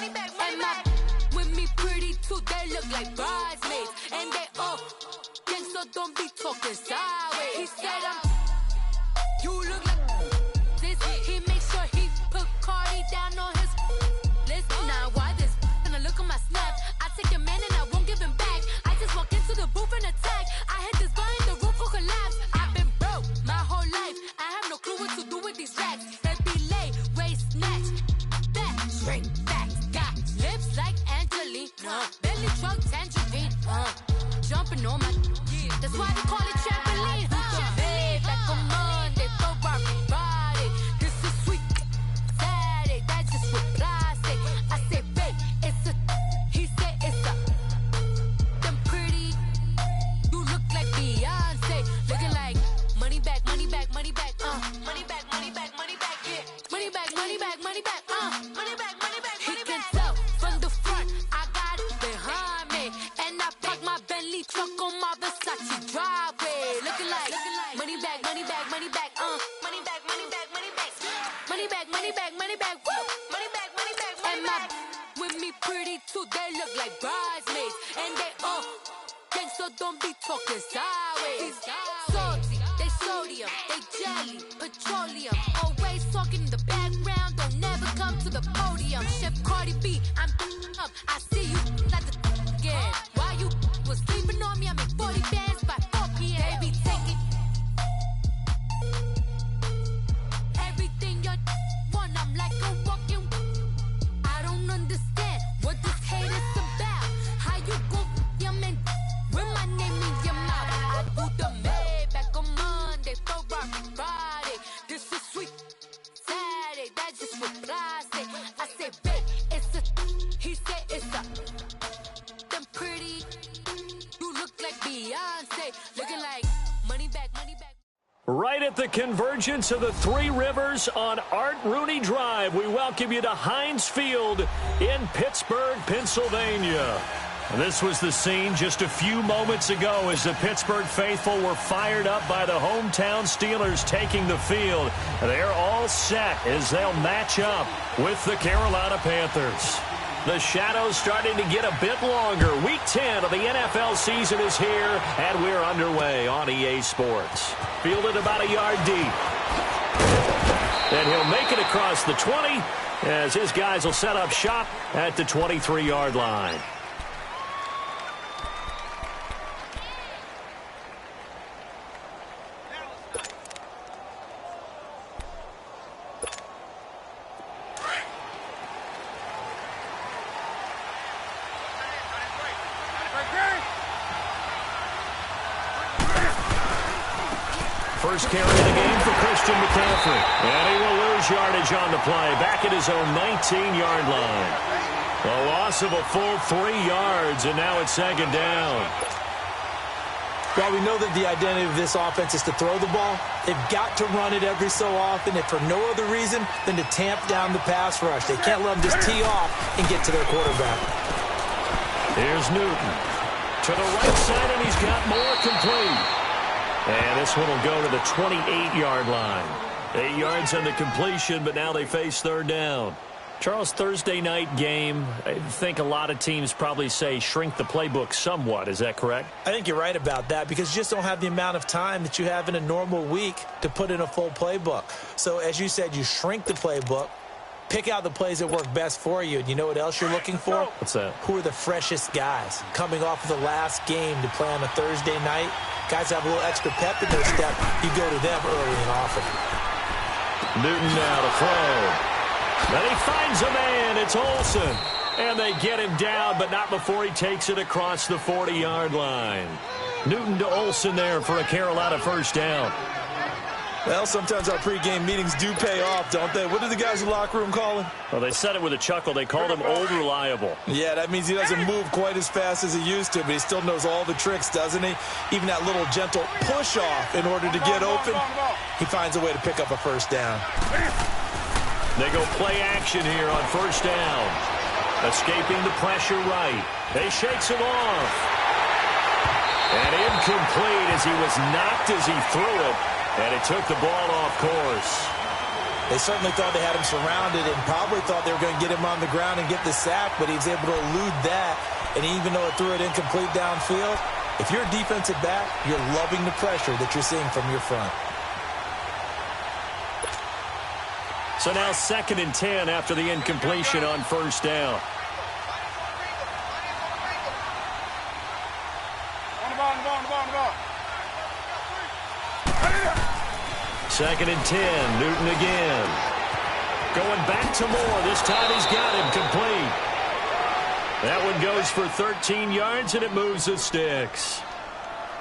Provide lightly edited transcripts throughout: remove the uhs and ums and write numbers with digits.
And my with me pretty too, they look like bridesmaids. And they all gang, so don't be talking sideways. He said you look like this. He makes sure he put Cardi down on his list. Now why this? Gonna look at my snap. I take your man and I won't give him back. I just walk into the booth and attack. I hit this guy in the roof will collapse. I've been broke my whole life. I have no clue what to do with these racks. That be late, waist snatch, back, straight back. Got lips like Angelina, belly truck tangerine. Jumping on my, that's why they call it trampoline. Babe, back on Monday, Ferrari body. This is sweet Saturday, that's just what plastic. I say, babe, it's a, he said it's a, them pretty, you look like Beyonce. Looking like money back, money back, money back, money back, money back, money back, yeah. Money back, money back, money back, money back, money back, money back. He can tell from the front, I got it behind me. And I park my Bentley truck on my Versace driveway. Looking like money back, money back, money back, money back, money back, money back, money back, money back, money back, woo. Money back, money back, money back. And my with me pretty too, they look like bridesmaids. And they all gang, so don't be talking sideways. Salty, they sodium, they jelly, petroleum. Always talking in the background, don't never come to the podium. Chef Cardi B, I'm up. I see you like the again. While you was sleeping on me, I make 40 bands by 4 p.m. Baby, take it. Everything you want, I'm like a walking. I don't understand what this hate is about. How you go, your man, with my name in your mouth. I do the Maybach on Monday, Ferrari Friday. This is sweet Saturday, that's just what plastic. I say, babe, it's a, he said it's a, them pretty, you look like Beyonce. Looking like money back, money back. Right at the convergence of the Three Rivers on Art Rooney Drive, we welcome you to Heinz Field in Pittsburgh, Pennsylvania. This was the scene just a few moments ago as the Pittsburgh faithful were fired up by the hometown Steelers taking the field. They're all set as they'll match up with the Carolina Panthers. The shadows starting to get a bit longer. Week 10 of the NFL season is here, and we're underway on EA Sports. Fielded about a yard deep. And he'll make it across the 20 as his guys will set up shop at the 23-yard line. First carry of the game for Christian McCaffrey. And he will lose yardage on the play, back at his own 19-yard line. A loss of a full 3 yards, and now it's second down. Well, we know that the identity of this offense is to throw the ball. They've got to run it every so often, and for no other reason than to tamp down the pass rush. They can't let them just tee off and get to their quarterback. Here's Newton to the right side, and he's got more complete. And this one will go to the 28-yard line. 8 yards on the completion, but now they face third down. Charles, Thursday night game, I think a lot of teams probably say shrink the playbook somewhat. Is that correct? I think you're right about that because you just don't have the amount of time that you have in a normal week to put in a full playbook. So as you said, you shrink the playbook, pick out the plays that work best for you. And you know what else you're looking for? What's that? Who are the freshest guys coming off of the last game to play on a Thursday night? Guys have a little extra pep in their step. You go to them early and often. Newton now to throw. Then he finds a man. It's Olsen. And they get him down, but not before he takes it across the 40-yard line. Newton to Olsen there for a Carolina first down. Well, sometimes our pregame meetings do pay off, don't they? What did the guys in the locker room call him? Well, they said it with a chuckle. They called him Old Reliable. Yeah, that means he doesn't move quite as fast as he used to, but he still knows all the tricks, doesn't he? Even that little gentle push-off in order to get open, he finds a way to pick up a first down. They go play action here on first down. Escaping the pressure right. They shakes him off. And incomplete as he was knocked as he threw it. And it took the ball off course. They certainly thought they had him surrounded and probably thought they were going to get him on the ground and get the sack, but he was able to elude that. And even though it threw it incomplete downfield, if you're a defensive back, you're loving the pressure that you're seeing from your front. So now 2nd and 10 after the incompletion on first down. Second and 10, Newton again. Going back to Moore. This time he's got him complete. That one goes for 13 yards, and it moves the sticks.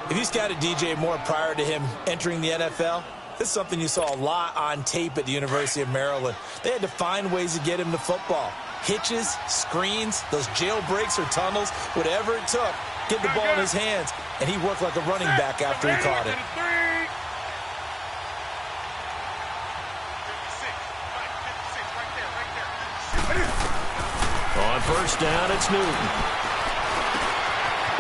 If you scouted DJ Moore prior to him entering the NFL, this is something you saw a lot on tape at the University of Maryland. They had to find ways to get him to football. Hitches, screens, those jailbreaks or tunnels, whatever it took, get the ball in his hands. And he worked like a running back after he caught it. On first down, it's Newton.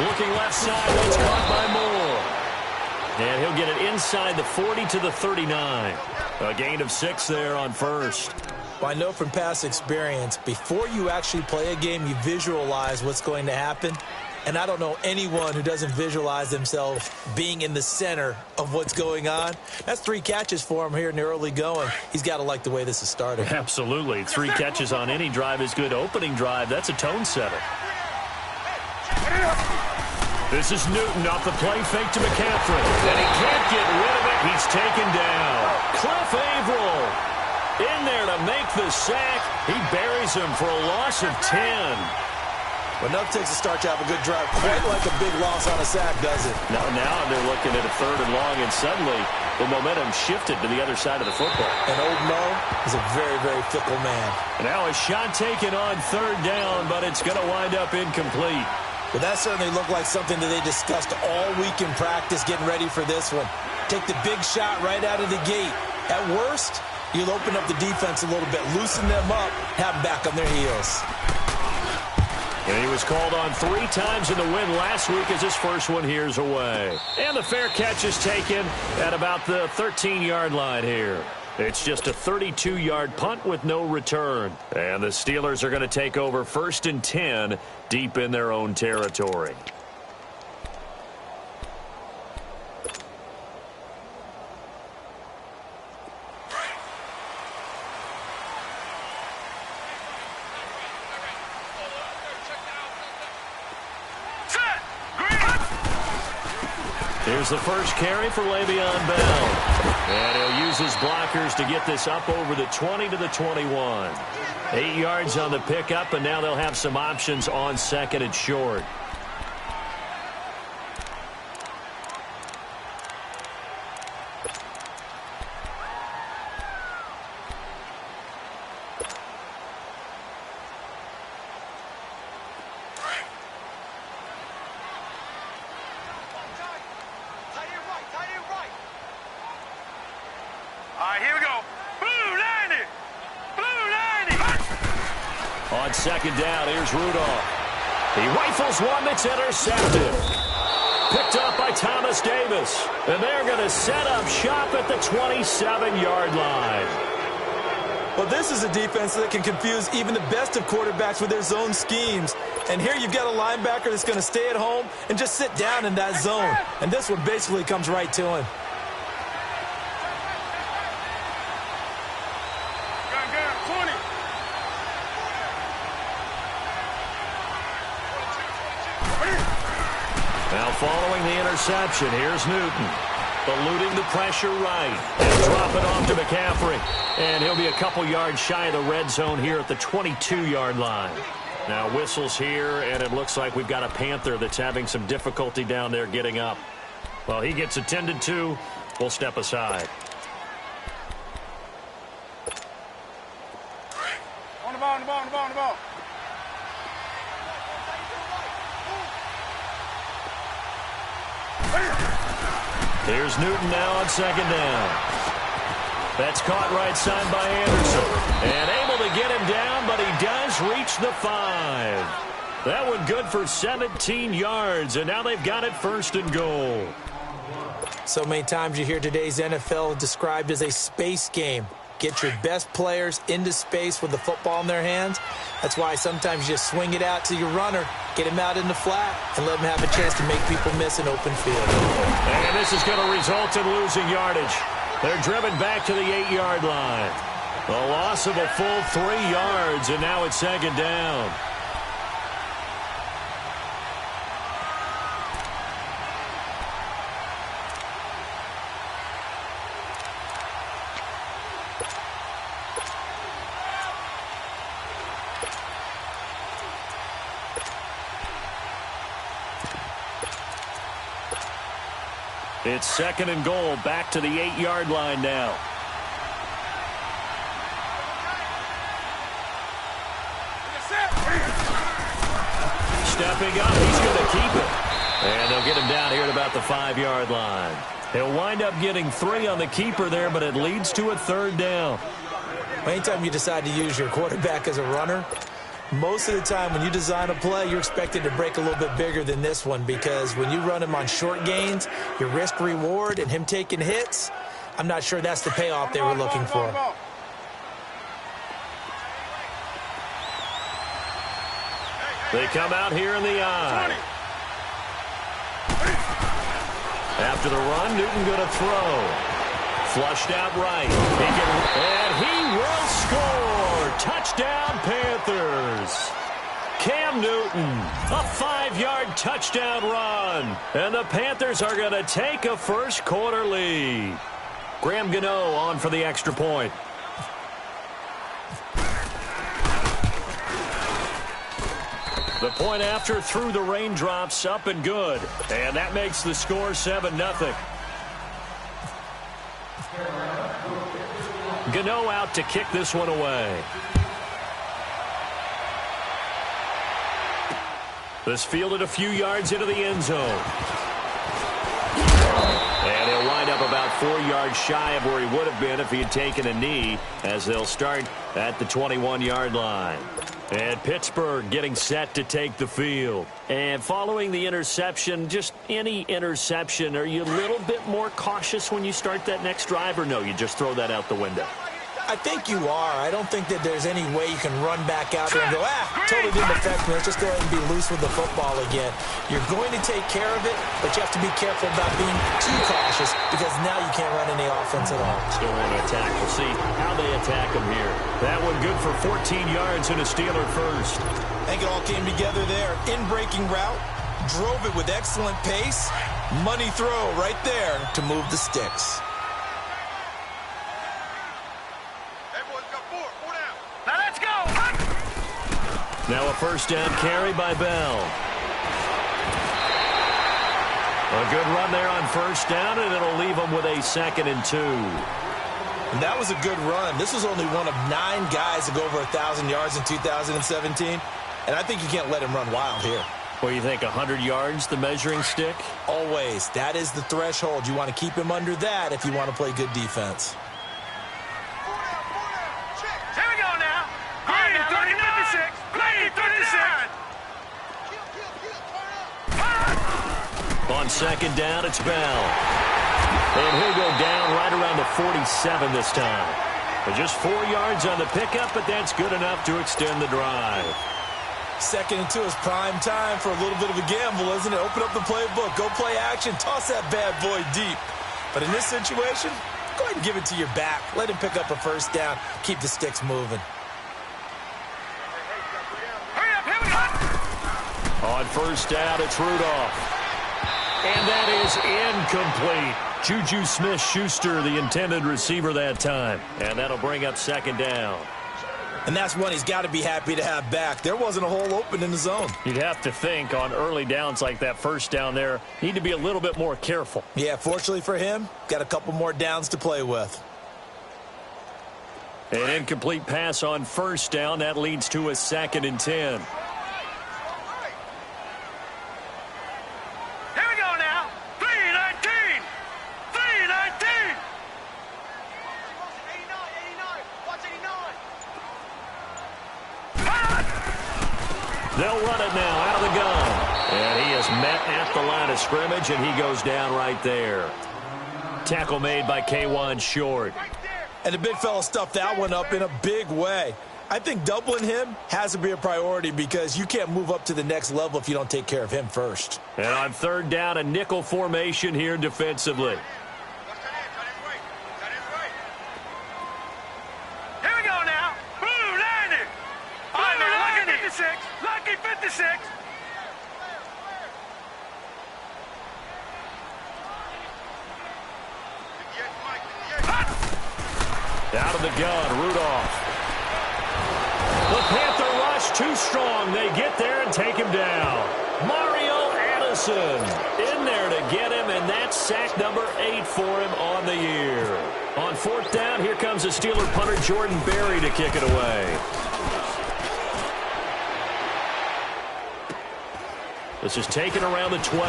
Looking left side, that's caught by Moore. And he'll get it inside the 40 to the 39. A gain of 6 there on first. Well, I know from past experience, before you actually play a game, you visualize what's going to happen. And I don't know anyone who doesn't visualize themselves being in the center of what's going on. That's 3 catches for him here in the early going. He's got to like the way this is starting. Absolutely. 3 catches on any drive is good. Opening drive, that's a tone setter. This is Newton off the play fake to McCaffrey. And he can't get rid of it. He's taken down. Cliff Averill in there to make the sack. He buries him for a loss of 10. But enough takes to start to have a good drive. Quite like a big loss on a sack, does it? Now they're looking at a 3rd and long, and suddenly the momentum shifted to the other side of the football. And old Mo is a very, very fickle man. And now a shot taken on 3rd down, but it's going to wind up incomplete. But that certainly looked like something that they discussed all week in practice, getting ready for this one. Take the big shot right out of the gate. At worst, you'll open up the defense a little bit, loosen them up, have them back on their heels. And he was called on 3 times in the win last week as his first one here's away. And the fair catch is taken at about the 13-yard line here. It's just a 32-yard punt with no return. And the Steelers are going to take over 1st and 10 deep in their own territory. Here's the first carry for Le'Veon Bell. And he'll use his blockers to get this up over the 20 to the 21. 8 yards on the pickup, and now they'll have some options on 2nd and short. On 2nd down, here's Rudolph. He rifles one that's intercepted. Picked up by Thomas Davis. And they're going to set up shop at the 27-yard line. Well, this is a defense that can confuse even the best of quarterbacks with their zone schemes. And here you've got a linebacker that's going to stay at home and just sit down in that zone. And this one basically comes right to him. Now following the interception, here's Newton. Eluding the pressure right. And drop it off to McCaffrey. And he'll be a couple yards shy of the red zone here at the 22-yard line. Now whistles here, and it looks like we've got a Panther that's having some difficulty down there getting up. Well, he gets attended to. We'll step aside. On the ball. Here's Newton now on 2nd down. That's caught right side by Anderson. And able to get him down, but he does reach the 5. That one good for 17 yards, and now they've got it 1st and goal. So many times you hear today's NFL described as a space game. Get your best players into space with the football in their hands. That's why sometimes you just swing it out to your runner, get him out in the flat, and let him have a chance to make people miss an open field. And this is going to result in losing yardage. They're driven back to the 8-yard line. A loss of a full 3 yards, and now it's second down. It's second and goal, back to the 8-yard line now. Stepping up, he's going to keep it. And they'll get him down here at about the 5-yard line. He'll wind up getting 3 on the keeper there, but it leads to a third down. Anytime you decide to use your quarterback as a runner, most of the time when you design a play, you're expected to break a little bit bigger than this one, because when you run him on short gains, your risk-reward and him taking hits, I'm not sure that's the payoff they were looking for. They come out here in the eye. After the run, Newton going to throw. Flushed out right. And he will score. Touchdown, Panthers. Cam Newton, a 5-yard touchdown run. And the Panthers are going to take a first-quarter lead. Graham Gano on for the extra point. The point after through the raindrops, up and good. And that makes the score 7-0. Gano out to kick this one away. This fielded a few yards into the end zone. And he'll wind up about 4 yards shy of where he would have been if he had taken a knee, as they'll start at the 21-yard line. And Pittsburgh getting set to take the field. And following the interception, just any interception, are you a little bit more cautious when you start that next drive, or no, you just throw that out the window? I think you are. I don't think that there's any way you can run back out there and go, totally didn't affect me. Let's just go ahead and be loose with the football again. You're going to take care of it, but you have to be careful about being too cautious, because now you can't run any offense at all. Still want to attack. We'll see how they attack him here. That one good for 14 yards and a Steeler first. I think it all came together there. In-breaking route, drove it with excellent pace. Money throw right there to move the sticks. Now a first down carry by Bell. A good run there on first down, and it'll leave them with a 2nd and 2. And that was a good run. This was only one of 9 guys to go over 1,000 yards in 2017. And I think you can't let him run wild here. Well, you think 100 yards, the measuring stick? Always. That is the threshold. You want to keep him under that if you want to play good defense. Here we go now. Green 36. Green 36. On second down, it's Bell. And he'll go down right around the 47 this time. But just 4 yards on the pickup, but that's good enough to extend the drive. 2nd and 2 is prime time for a little bit of a gamble, isn't it? Open up the playbook, go play action, toss that bad boy deep. But in this situation, go ahead and give it to your back. Let him pick up a first down, keep the sticks moving. Hurry up, here we go. On first down, it's Rudolph. And that is incomplete. Juju Smith-Schuster, the intended receiver that time. And that'll bring up second down. And that's one he's got to be happy to have back. There wasn't a hole open in the zone. You'd have to think on early downs like that first down there, need to be a little bit more careful. Yeah, fortunately for him, got a couple more downs to play with. An incomplete pass on first down. That leads to a 2nd and 10. They'll run it now out of the gun. And he is met at the line of scrimmage, and he goes down right there. Tackle made by K1 Short. And the big fella stuffed that one up in a big way. I think doubling him has to be a priority because you can't move up to the next level if you don't take care of him first. And on third down, a nickel formation here defensively. Here we go now. Blue landed. All right, man, lucky 56. Lucky 56. Out of the gun, Rudolph. The Panther rush too strong. They get there and take him down. Mario Addison in there to get him, and that's sack number 8 for him on the year. On fourth down, here comes the Steeler punter Jordan Berry to kick it away. This is taken around the 12.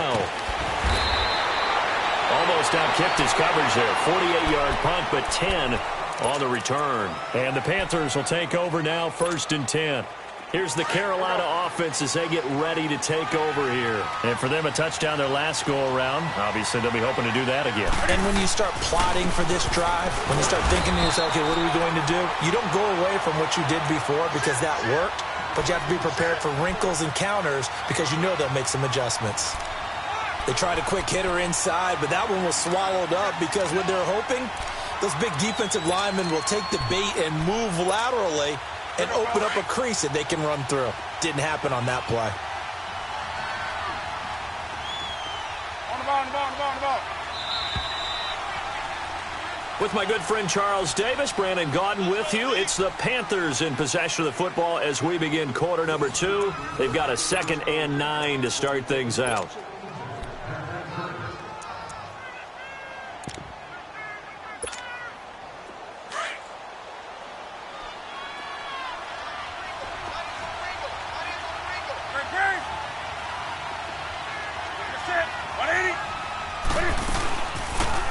Almost outkicked his coverage there. 48-yard punt, but 10 on the return. And the Panthers will take over now, 1st and 10. Here's the Carolina offense as they get ready to take over here. And for them, a touchdown their last go-around. Obviously, they'll be hoping to do that again. And when you start plotting for this drive, when you start thinking to yourself, okay, what are we going to do? You don't go away from what you did before because that worked, but you have to be prepared for wrinkles and counters because you know they'll make some adjustments. They tried a quick hitter inside, but that one was swallowed up because what they're hoping, those big defensive linemen will take the bait and move laterally and open up a crease that they can run through. Didn't happen on that play. On the ball, on the ball, on the ball, on the ball. With my good friend Charles Davis, Brandon Gaudin with you. It's the Panthers in possession of the football as we begin quarter number 2. They've got a 2nd and 9 to start things out.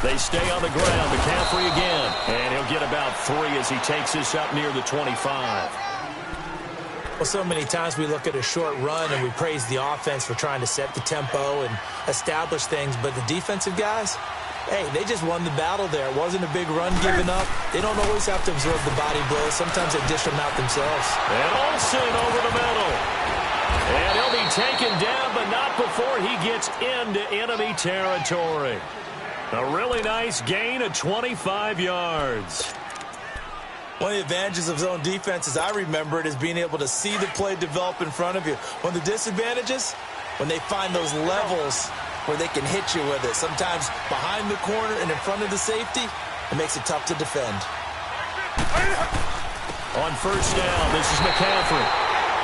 They stay on the ground. McCaffrey again. And he'll get about 3 as he takes this up near the 25. Well, so many times we look at a short run and we praise the offense for trying to set the tempo and establish things. But the defensive guys, hey, they just won the battle there. It wasn't a big run given up. They don't always have to absorb the body blows. Sometimes they dish them out themselves. And Olsen over the middle. And he'll be taken down, but not before he gets into enemy territory. A really nice gain of 25 yards. One of the advantages of zone defense, as I remember it, is being able to see the play develop in front of you. One of the disadvantages, when they find those levels where they can hit you with it. Sometimes behind the corner and in front of the safety, it makes it tough to defend. On first down, this is McCaffrey.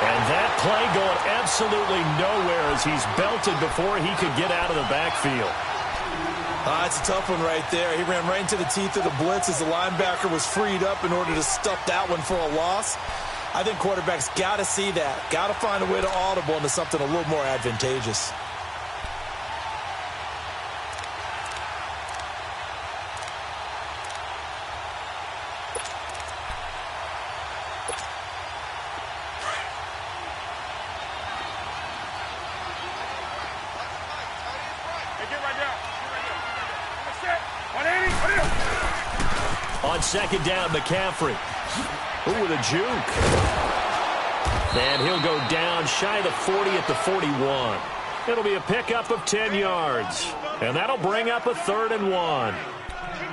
And that play going absolutely nowhere as he's belted before he could get out of the backfield. It's a tough one right there. He ran right into the teeth of the blitz as the linebacker was freed up in order to stuff that one for a loss. I think quarterbacks got to see that. Got to find a way to audible into something a little more advantageous. On second down, McCaffrey. Ooh, with a juke. And he'll go down shy of the 40 at the 41. It'll be a pickup of 10 yards. And that'll bring up a 3rd and 1.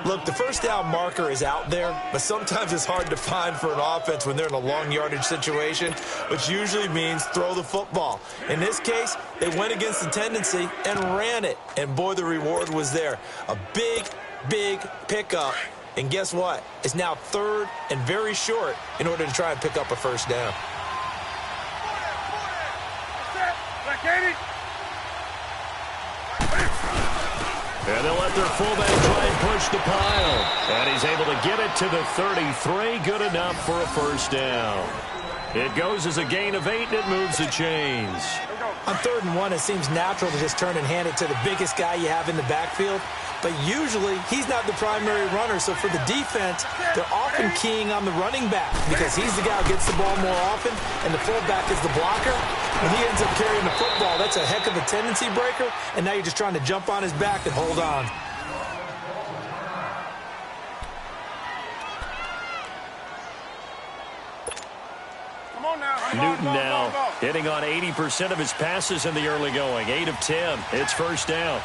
Look, the first down marker is out there, but sometimes it's hard to find for an offense when they're in a long yardage situation, which usually means throw the football. In this case, they went against the tendency and ran it. And boy, the reward was there. A big, big pickup. And guess what? It's now 3rd and very short in order to try and pick up a first down. And they'll let their fullback try and push the pile. And he's able to get it to the 33. Good enough for a first down. It goes as a gain of 8, and it moves the chains. On 3rd and 1, it seems natural to just turn and hand it to the biggest guy you have in the backfield. But usually, he's not the primary runner. So for the defense, they're often keying on the running back because he's the guy who gets the ball more often, and the fullback is the blocker. When he ends up carrying the football, that's a heck of a tendency breaker, and now you're just trying to jump on his back and hold on. Newton now hitting on 80% of his passes in the early going. 8 of 10. It's first down.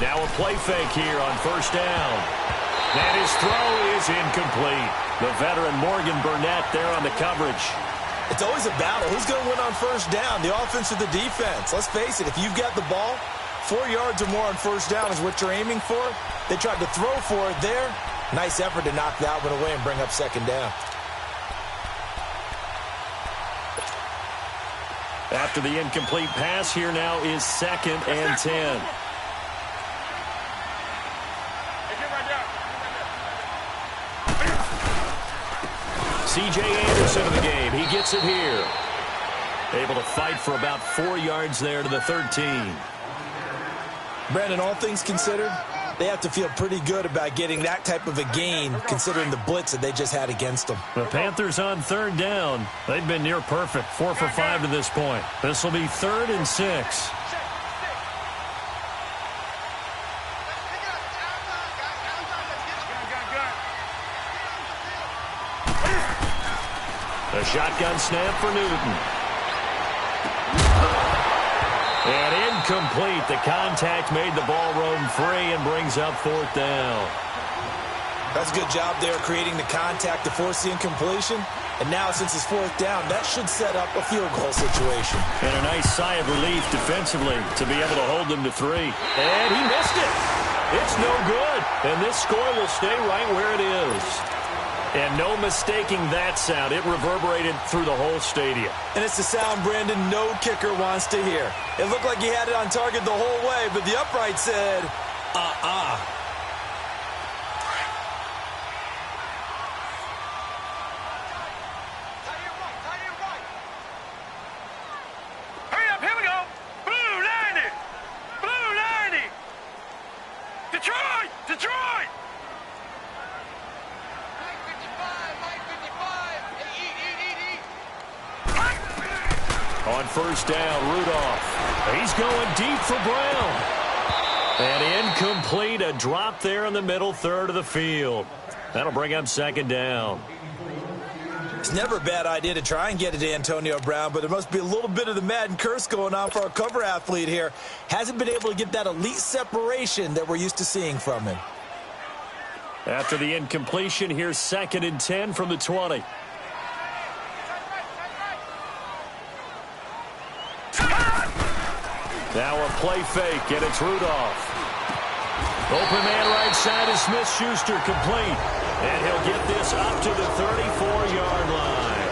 Now a play fake here on first down. And his throw is incomplete. The veteran Morgan Burnett there on the coverage. It's always a battle. Who's going to win on first down, the offense or the defense? Let's face it, if you've got the ball, 4 yards or more on first down is what you're aiming for. They tried to throw for it there. Nice effort to knock that one away and bring up second down. After the incomplete pass, here now is 2nd and 10. C.J. Anderson in the game. He gets it here. Able to fight for about 4 yards there to the 13. Brandon, all things considered, they have to feel pretty good about getting that type of a gain considering the blitz that they just had against them. The Panthers on 3rd down. They've been near perfect. 4 for 5 to this point. This will be 3rd and 6. A shotgun snap for Newton. And incomplete. The contact made the ball roam free and brings up 4th down. That's a good job there creating the contact to force the incompletion. And now since it's 4th down, that should set up a field goal situation. And a nice sigh of relief defensively to be able to hold them to 3. And he missed it. It's no good. And this score will stay right where it is. And no mistaking that sound. It reverberated through the whole stadium. And it's the sound, Brandon, no kicker wants to hear. It looked like he had it on target the whole way, but the upright said, Hurry up, here we go. Blue 90. Blue 90. Detroit. Detroit. On first down, Rudolph. He's going deep for Brown. And incomplete, a drop there in the middle third of the field. That'll bring up 2nd down. It's never a bad idea to try and get it to Antonio Brown, but there must be a little bit of the Madden curse going on for our cover athlete here. Hasn't been able to get that elite separation that we're used to seeing from him. After the incompletion, here's 2nd and 10 from the 20. Now a play fake, and it's Rudolph. Open man right side is Smith-Schuster, complete. And he'll get this up to the 34-yard line.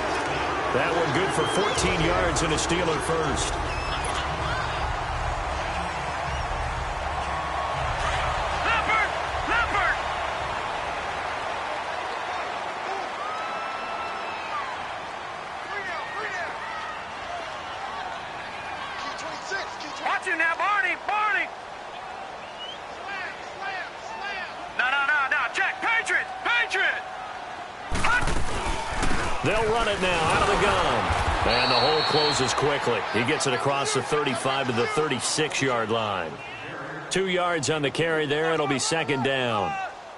That one good for 14 yards and a Steeler first. Watch him now, Barney. Barney. No. Check. Patriot. Patriot. They'll run it now out of the gun. And the hole closes quickly. He gets it across the 35 to the 36-yard line. 2 yards on the carry there. It'll be 2nd down.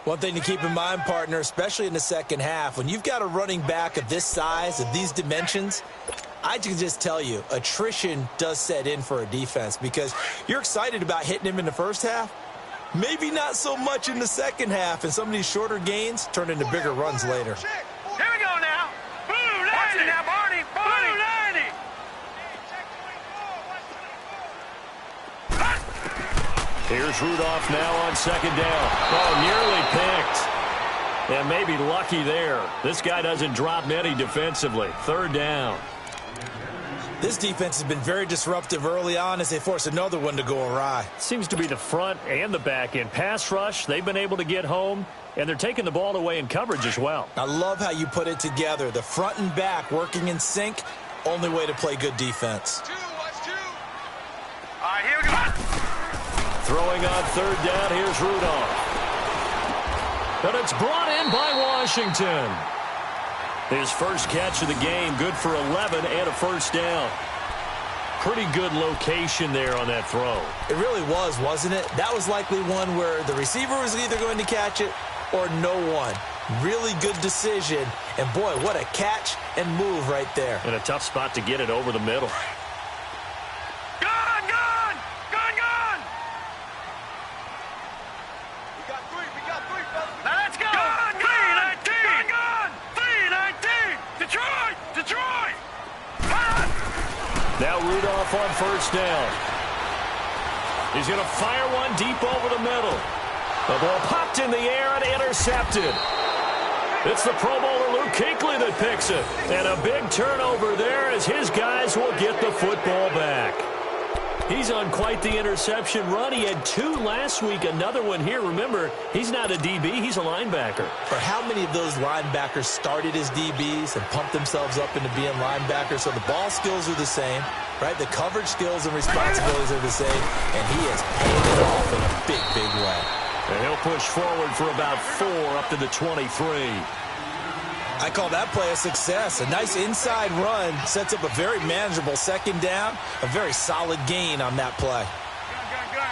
One thing to keep in mind, partner, especially in the second half, when you've got a running back of this size, of these dimensions, I can just tell you, attrition does set in for a defense because you're excited about hitting him in the first half. Maybe not so much in the second half, and some of these shorter gains turn into bigger runs later. Here we go now. Blue 90. Watch it now, Barney. Blue 90. Here's Rudolph now on 2nd down. Oh, nearly picked. And maybe lucky there. This guy doesn't drop many defensively. 3rd down. This defense has been very disruptive early on as they force another one to go awry. Seems to be the front and the back end. Pass rush, they've been able to get home, and they're taking the ball away in coverage as well. I love how you put it together. The front and back working in sync, only way to play good defense. All right, here we go. Throwing on 3rd down, here's Rudolph. But it's brought in by Washington. His first catch of the game, good for 11 and a first down. pretty good location there on that throw. It really was, wasn't it? That was likely one where the receiver was either going to catch it or no one. Really good decision. And, boy, what a catch and move right there. And a tough spot to get it over the middle. Gone, gone! Gone, gone! We got three, fellas. Let's go! Gone, 319! Gone, gone! 319! Detroit! Detroit! Hot! Now Rudolph on first down. He's going to fire one deep over the middle. The ball popped in the air and intercepted. It's the Pro Bowler Luke Kuechly that picks it. And a big turnover there as his guys will get the football back. He's on quite the interception run. He had 2 last week, another one here. Remember, he's not a DB, he's a linebacker. But how many of those linebackers started as DBs and pumped themselves up into being linebackers? So the ball skills are the same, right? The coverage skills and responsibilities are the same. And he is paying it off in a big, big way. And he'll push forward for about 4 up to the 23. I call that play a success. A nice inside run sets up a very manageable second down. A very solid gain on that play. Gun.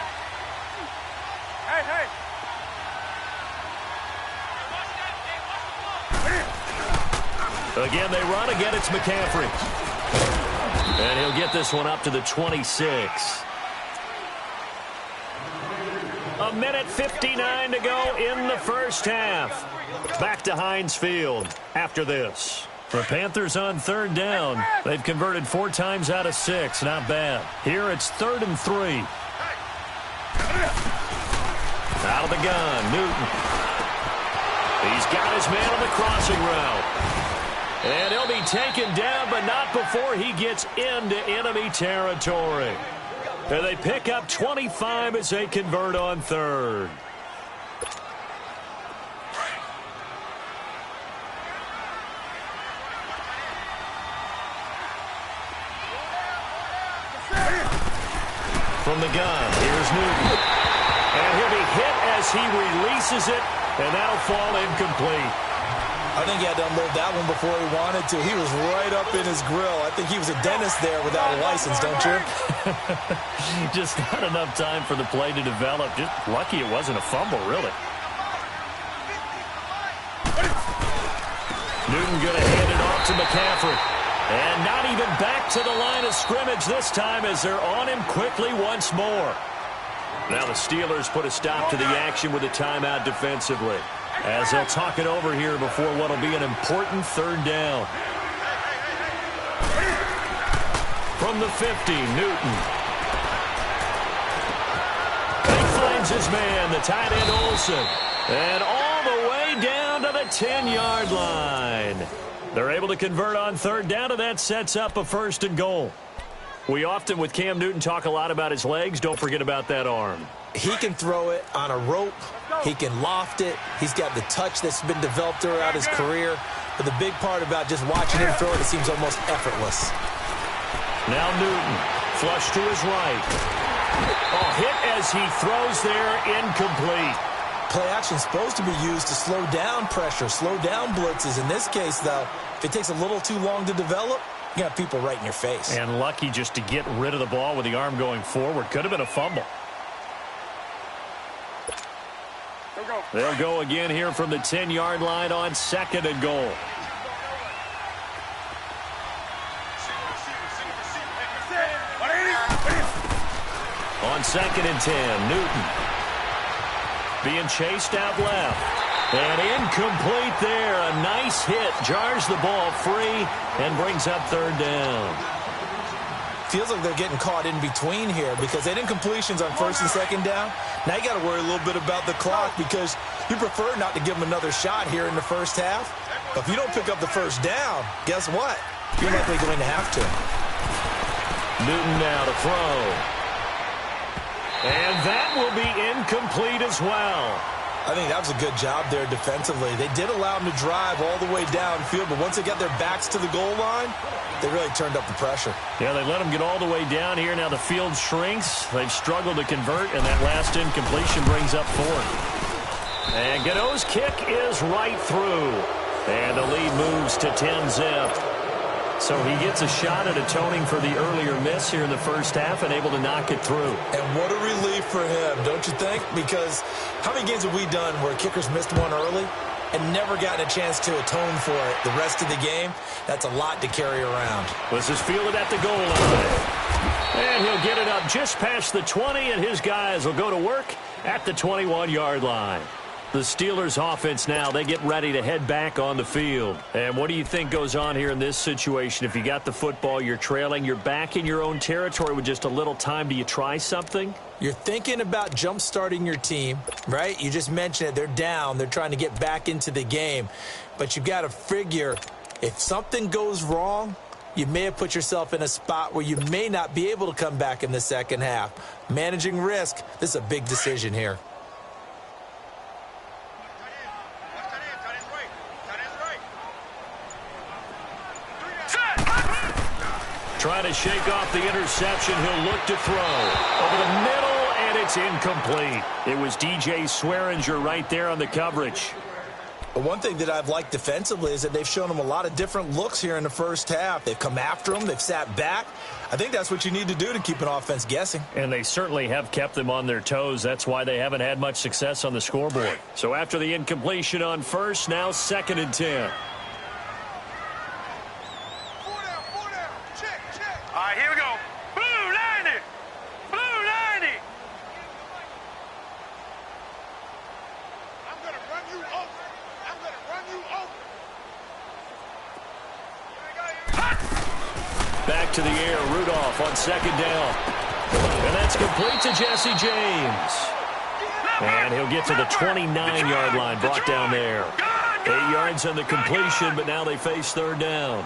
Hey! Again, they run. Again, it's McCaffrey. And he'll get this one up to the 26. A minute 59 to go in the first half. Back to Heinz Field after this. The Panthers on third down. They've converted 4 times out of 6. Not bad. Here it's 3rd and 3. Out of the gun, Newton. He's got his man on the crossing route. And he'll be taken down, but not before he gets into enemy territory. And they pick up 25 as they convert on third. From the gun, here's Newton. And he'll be hit as he releases it, and that'll fall incomplete. I think he had to unload that one before he wanted to. He was right up in his grill. I think he was a dentist there without a license, don't you? Just not enough time for the play to develop. Just lucky it wasn't a fumble, really. Newton going to hand it off to McCaffrey. And not even back to the line of scrimmage this time as they're on him quickly once more. Now the Steelers put a stop to the action with a timeout defensively, as they'll talk it over here before what will be an important third down. From the 50, Newton. He finds his man, the tight end Olsen. And all the way down to the 10-yard line. They're able to convert on third down, and that sets up a 1st and goal. We often, with Cam Newton, talk a lot about his legs. Don't forget about that arm. He can throw it on a rope. He can loft it. He's got the touch that's been developed throughout his career. But the big part about just watching him throw it, it seems almost effortless. Now Newton, flush to his right. Oh, hit as he throws there, incomplete. Play action is supposed to be used to slow down pressure, slow down blitzes. In this case, though, if it takes a little too long to develop, you got people right in your face. And lucky just to get rid of the ball with the arm going forward. Could have been a fumble. They'll go again here from the 10-yard line on 2nd and goal. On 2nd and 10, Newton. Being chased out left. And incomplete there. A nice hit. Jars the ball free and brings up third down. Feels like they're getting caught in between here because they did incompletions on 1st and 2nd down. Now you got to worry a little bit about the clock because you prefer not to give them another shot here in the first half. But if you don't pick up the first down, guess what? You're likely going to have to. Newton now to throw. And that will be incomplete as well. I think that was a good job there defensively. They did allow them to drive all the way downfield, but once they got their backs to the goal line, they really turned up the pressure. Yeah, they let them get all the way down here. Now the field shrinks. They've struggled to convert, and that last incompletion brings up 4th. And Godot's kick is right through. And the lead moves to 10-zip. So he gets a shot at atoning for the earlier miss here in the first half and able to knock it through. And what a relief for him, don't you think? Because how many games have we done where kickers missed one early and never gotten a chance to atone for it the rest of the game? That's a lot to carry around. This is fielded at the goal line. And he'll get it up just past the 20, and his guys will go to work at the 21-yard line. The Steelers offense now, they get ready to head back on the field. And what do you think goes on here in this situation? If you got the football, you're trailing, you're back in your own territory with just a little time. Do you try something? You're thinking about jump-starting your team, right? You just mentioned it. They're down. They're trying to get back into the game. But you've got to figure if something goes wrong, you may have put yourself in a spot where you may not be able to come back in the second half. Managing risk, this is a big decision here. Trying to shake off the interception. He'll look to throw. Over the middle, and it's incomplete. It was DJ Swearinger right there on the coverage. But one thing that I've liked defensively is that they've shown him a lot of different looks here in the first half. They've come after him. They've sat back. I think that's what you need to do to keep an offense guessing. And they certainly have kept them on their toes. That's why they haven't had much success on the scoreboard. So after the incompletion on first, now 2nd and 10. All right, here we go. Blue 90. Blue 90. I'm going to run you over. I'm going to run you over. Back to the air. Rudolph on 2nd down. And that's complete to Jesse James. And he'll get to the 29-yard line. Brought down there. 8 yards on the completion, but now they face 3rd down.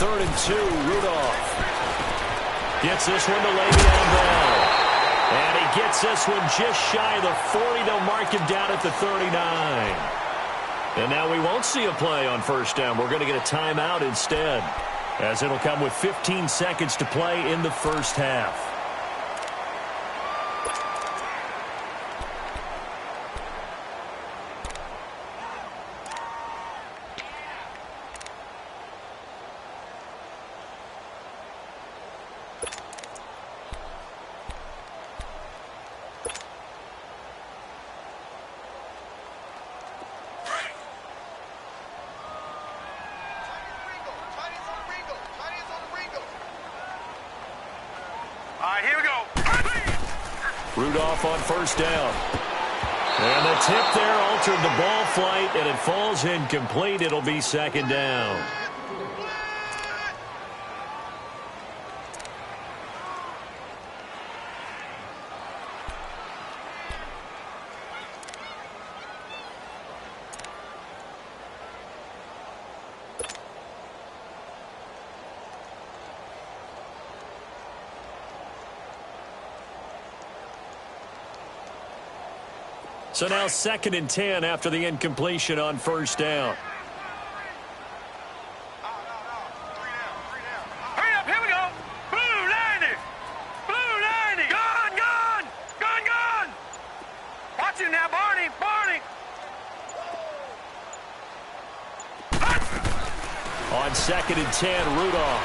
Third and 2, Rudolph. Gets this one to Le'Veon Bell. And he gets this one just shy of the 40. They'll mark him down at the 39. And now we won't see a play on 1st down. We're going to get a timeout instead, as it'll come with 15 seconds to play in the first half. Rudolph on 1st down. And the tip there altered the ball flight, and it falls incomplete. It'll be 2nd down. So now 2nd and 10 after the incompletion on 1st down. Hurry up, here we go. Blue 90. Blue 90. Gone, gone. Gone, gone. Watch him now, Barney. Barney. On 2nd and 10, Rudolph.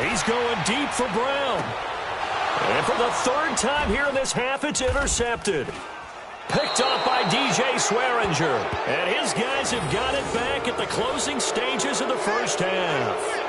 He's going deep for Brown. And for the 3rd time here in this half, it's intercepted. Picked off by DJ Swearinger. And his guys have got it back at the closing stages of the first half.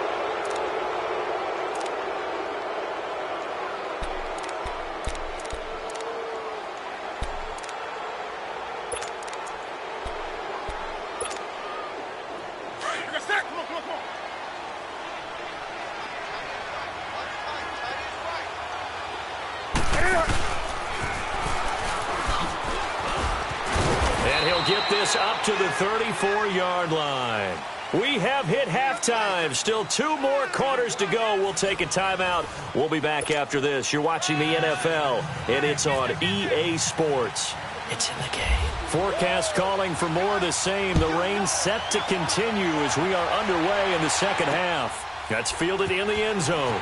Get this up to the 34-yard line. We have hit halftime. Still 2 more quarters to go. We'll take a timeout. We'll be back after this. You're watching the NFL, and it's on EA Sports. It's in the game. Forecast calling for more of the same. The rain set to continue as we are underway in the second half. That's fielded in the end zone.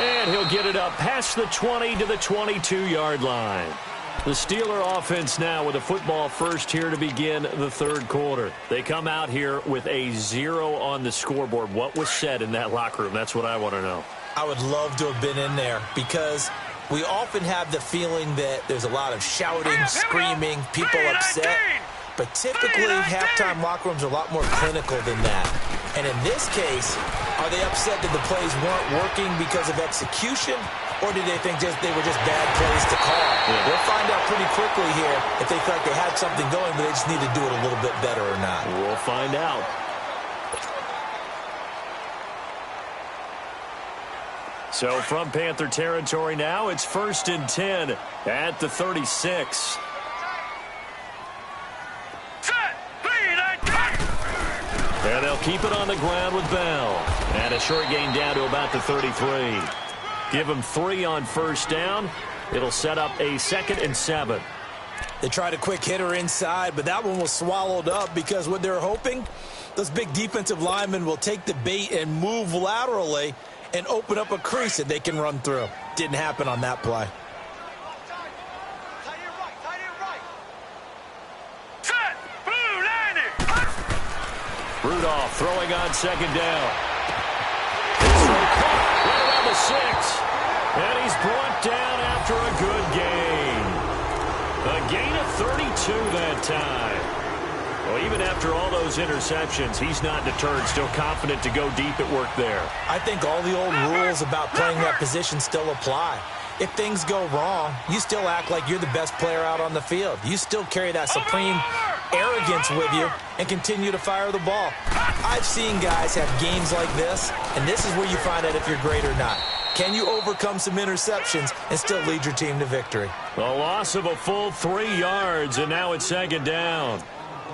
And he'll get it up past the 20 to the 22-yard line. The Steeler offense now with a football first here to begin the third quarter. They come out here with a 0 on the scoreboard. What was said in that locker room? That's what I want to know. I would love to have been in there because we often have the feeling that there's a lot of shouting, screaming, people upset. But typically, halftime locker rooms are a lot more clinical than that. And in this case, are they upset that the plays weren't working because of execution? Or do they think they were just bad plays to call? Yeah. We'll find out pretty quickly here if they felt like they had something going, but they just need to do it a little bit better or not. We'll find out. So from Panther territory now, it's 1st and 10 at the 36. And they'll keep it on the ground with Bell. And a short gain down to about the 33. Give them 3 on first down. It'll set up a 2nd and 7. They tried a quick hitter inside, but that one was swallowed up because what they're hoping, those big defensive linemen will take the bait and move laterally and open up a crease that they can run through. Didn't happen on that play. Rudolph throwing on 2nd down. Right around the 6. And he's brought down after a good gain. A gain of 32 that time. Well, even after all those interceptions, he's not deterred, still confident to go deep at work there. I think all the old rules about playing that position still apply. If things go wrong, you still act like you're the best player out on the field. You still carry that supreme arrogance with you and continue to fire the ball. I've seen guys have games like this, and this is where you find out if you're great or not. Can you overcome some interceptions and still lead your team to victory? A loss of a full 3 yards, and now it's 2nd down.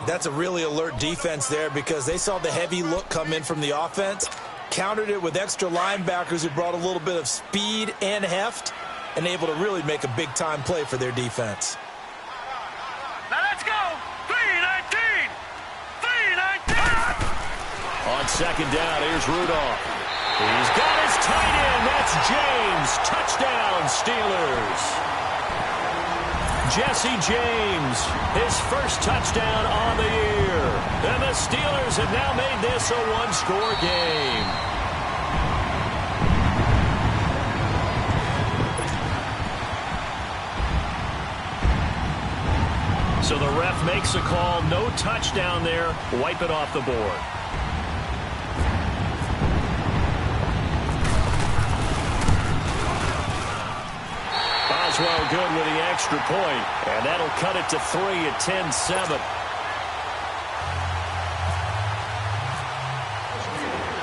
That's a really alert defense there because they saw the heavy look come in from the offense, countered it with extra linebackers who brought a little bit of speed and heft, and able to really make a big-time play for their defense. Now let's go! 3-19! 3-19! On 2nd down, here's Rudolph. He's got his tight end. That's James. Touchdown, Steelers. Jesse James, his first touchdown on the year. And the Steelers have now made this a 1-score game. So the ref makes a call. No touchdown there. Wipe it off the board. Boswell good with the extra point, and that'll cut it to 3 at 10-7.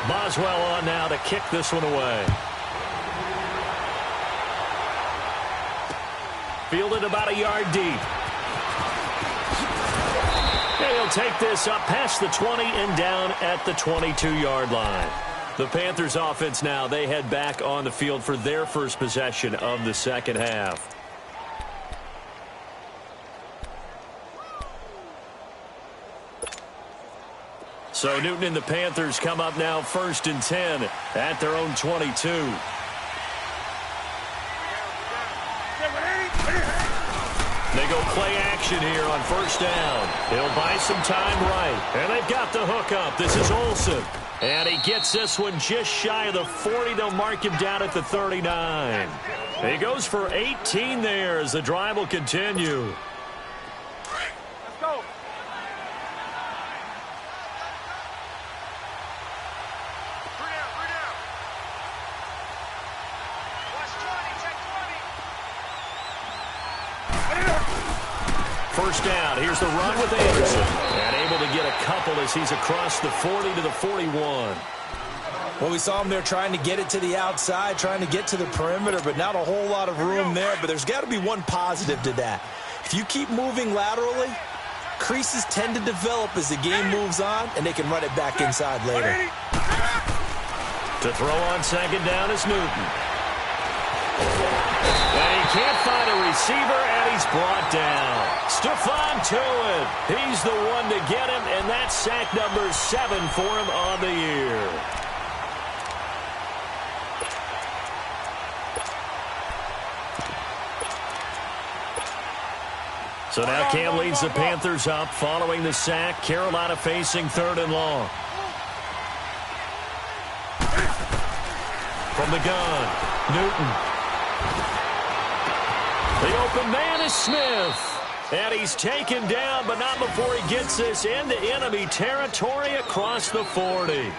Boswell on now to kick this one away. Fielded about a yard deep. And he'll take this up past the 20 and down at the 22-yard line. The Panthers offense now, they head back on the field for their first possession of the second half. So Newton and the Panthers come up now 1st and 10 at their own 22. They go play action here on first down. He'll buy some time right. And they've got the hook up. This is Olsen. And he gets this one just shy of the 40. They'll mark him down at the 39. He goes for 18 there as the drive will continue. Let's go. Three down. Watch 20, check 20. First down. Here's the run with Anderson. And able to get a couple as he's across the 40 to the 41. Well, we saw him there trying to get it to the outside, trying to get to the perimeter, but not a whole lot of room there. But there's got to be one positive to that. If you keep moving laterally, creases tend to develop as the game moves on, and they can run it back inside later. To throw on second down is Newton. And he can't find a receiver, and he's brought down. Stephon Tuitt, he's the one to get him, and that's sack number 7 for him on the year. So now Cam leads the Panthers up following the sack. Carolina facing 3rd and long. From the gun, Newton. The open man is Smith. And he's taken down, but not before he gets this into enemy territory across the 40.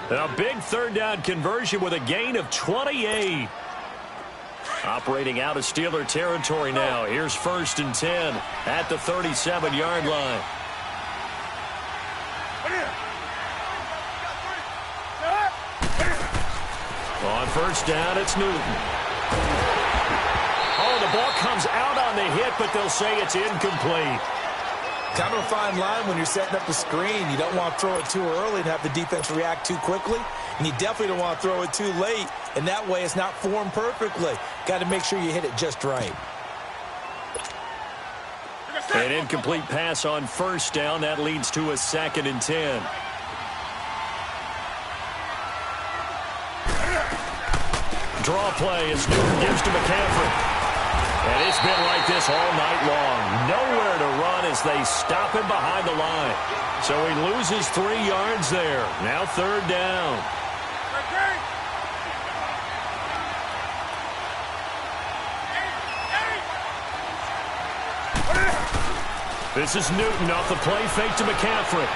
A big 3rd down conversion with a gain of 28. Operating out of Steeler territory now. Here's 1st and 10 at the 37-yard line. On 1st down, it's Newton. Oh, the ball comes out on the hit, but they'll say it's incomplete. Kind of a fine line when you're setting up the screen. You don't want to throw it too early and have the defense react too quickly. And you definitely don't want to throw it too late. And that way it's not formed perfectly. Got to make sure you hit it just right. An incomplete pass on 1st down. That leads to a 2nd and 10. Draw play as Newton gives to McCaffrey. And it's been like this all night long. Nowhere to run as they stop him behind the line. So he loses 3 yards there. Now 3rd down. This is Newton off the play fake to McCaffrey.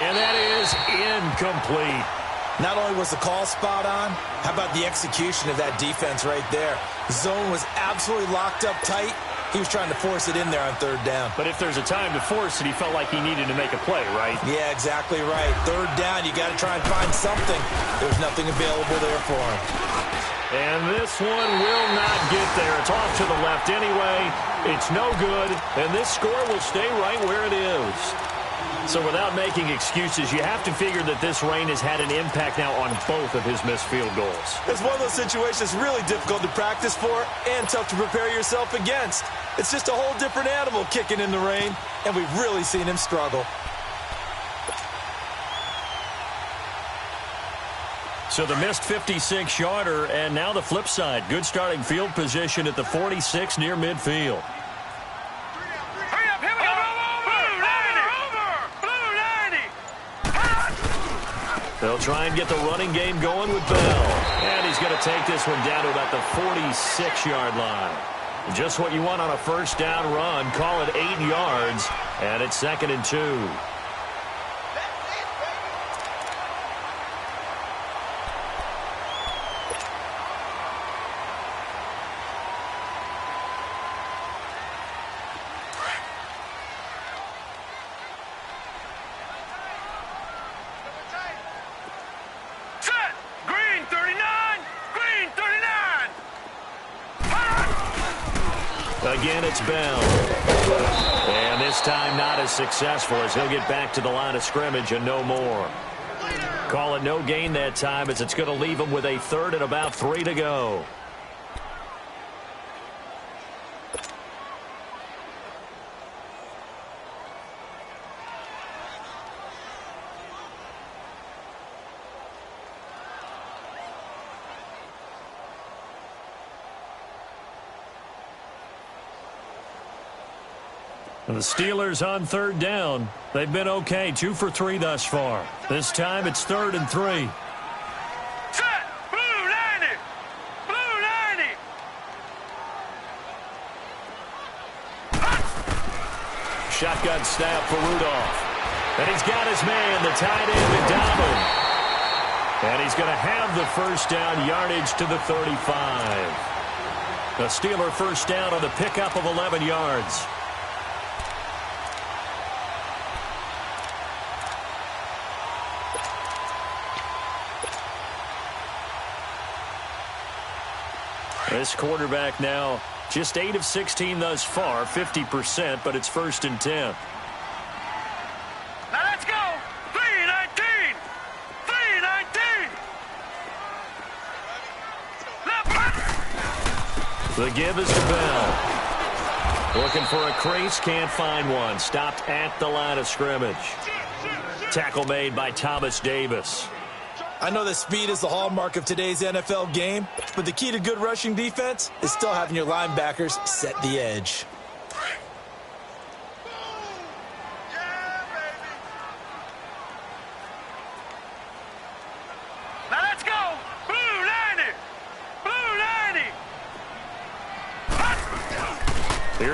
And that is incomplete. Not only was the call spot on, how about the execution of that defense right there? The zone was absolutely locked up tight. He was trying to force it in there on 3rd down. But if there's a time to force it, he felt like he needed to make a play, right? Yeah, exactly right. 3rd down, you got to try and find something. There's nothing available there for him. And this one will not get there. It's off to the left anyway. It's no good, and this score will stay right where it is. So without making excuses, you have to figure that this rain has had an impact now on both of his missed field goals. It's one of those situations really difficult to practice for and tough to prepare yourself against. It's just a whole different animal kicking in the rain, and we've really seen him struggle. So the missed 56-yarder, and now the flip side. Good starting field position at the 46 near midfield. They'll try and get the running game going with Bell. And he's going to take this one down to about the 46-yard line. Just what you want on a 1st down run. Call it 8 yards, and it's 2nd and 2. Again, it's Bell. And this time not as successful as he'll get back to the line of scrimmage and no more. Call it no gain that time as it's going to leave him with a 3rd and about 3 to go. The Steelers on 3rd down. They've been okay, 2 for 3 thus far. This time it's 3rd and 3. Set! Blue 90! Blue 90! Shotgun snap for Rudolph. And he's got his man, the tight end, Adamo. And he's going to have the 1st down yardage to the 35. A Steeler 1st down on the pickup of 11 yards. This quarterback now just 8 of 16 thus far, 50%, but it's 1st and 10. Now let's go! 3-19! 3-19! The give is to Bell. Looking for a crease, can't find one. Stopped at the line of scrimmage. Tackle made by Thomas Davis. I know that speed is the hallmark of today's NFL game, but the key to good rushing defense is still having your linebackers set the edge.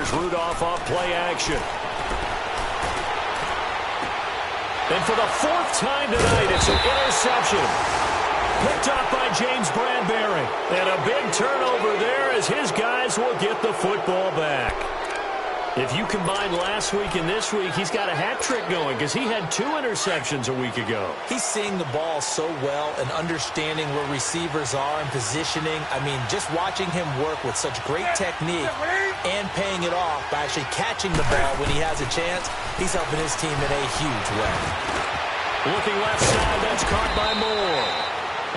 Here's Rudolph off play action. And for the fourth time tonight, it's an interception. Picked up by James Bradbury. And a big turnover there as his guys will get the football back. If you combine last week and this week, he's got a hat trick going because he had 2 interceptions a week ago. He's seeing the ball so well and understanding where receivers are and positioning. I mean, just watching him work with such great technique and paying it off by actually catching the ball when he has a chance, he's helping his team in a huge way. Looking left side, that's caught by Moore.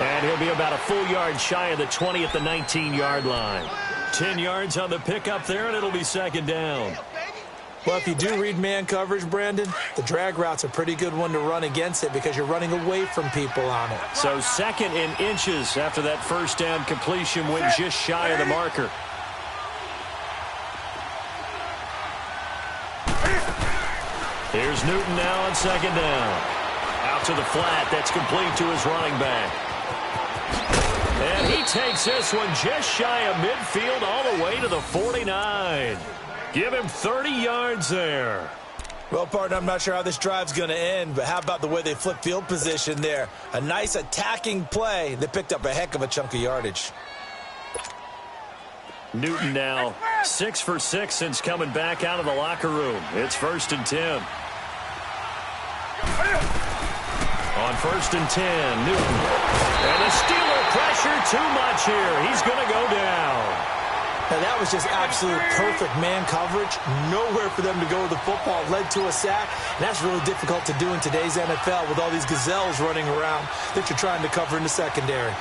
And he'll be about a full yard shy of the 20 at the 19-yard line. 10 yards on the pickup there, and it'll be second down. Well, if you do read man coverage, Brandon, the drag route's a pretty good one to run against it because you're running away from people on it. So second in inches after that first down completion went just shy of the marker. Here's Newton now on second down. Out to the flat. That's complete to his running back. And he takes this one just shy of midfield all the way to the 49. Give him 30 yards there. Well, partner, I'm not sure how this drive's going to end, but how about the way they flip field position there? A nice attacking play. They picked up a heck of a chunk of yardage. Newton now 6 for 6 since coming back out of the locker room. It's 1st and 10. On 1st and 10, Newton. And the Steeler pressure too much here. He's going to go down. Now, that was just absolute perfect man coverage. Nowhere for them to go with the football. Led to a sack. And that's really difficult to do in today's NFL with all these gazelles running around that you're trying to cover in the secondary.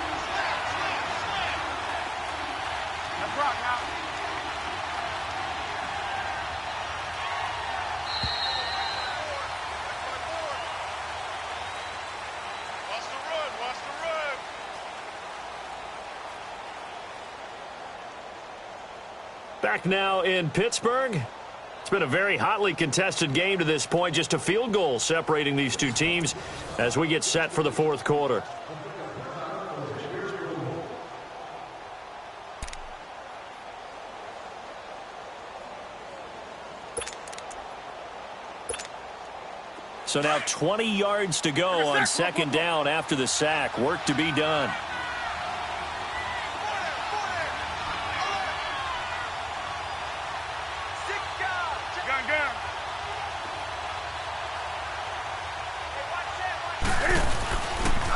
Back now in Pittsburgh. It's been a very hotly contested game to this point. Just a field goal separating these two teams as we get set for the fourth quarter. So now 20 yards to go on second down after the sack. Work to be done.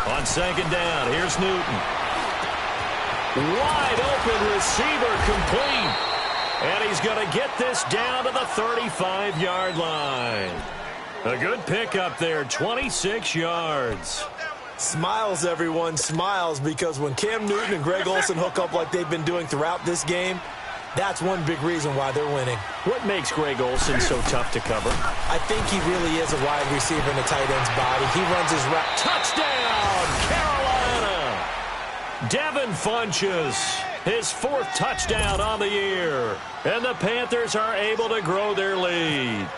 On second down, here's Newton. Wide open receiver complete. And he's going to get this down to the 35-yard line. A good pickup there, 26 yards. Smiles, everyone, smiles, because when Cam Newton and Greg Olsen hook up like they've been doing throughout this game, that's one big reason why they're winning. What makes Greg Olsen so tough to cover? I think he really is a wide receiver in a tight end's body. He runs his route. Touchdown, Carolina! Devin Funchess, his 4th touchdown on the year. And the Panthers are able to grow their lead.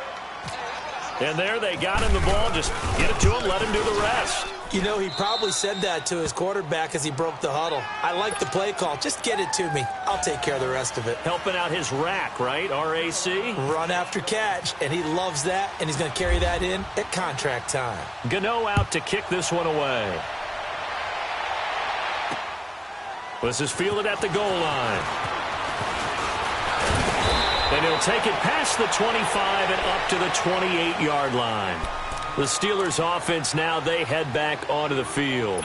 And there they got him the ball. Just get it to him, let him do the rest. You know, he probably said that to his quarterback as he broke the huddle. I like the play call. Just get it to me. I'll take care of the rest of it. Helping out his rack, right? R-A-C? Run after catch, and he loves that, and he's going to carry that in at contract time. Gano out to kick this one away. This is fielded at the goal line. And he'll take it past the 25 and up to the 28-yard line. The Steelers' offense now, they head back onto the field.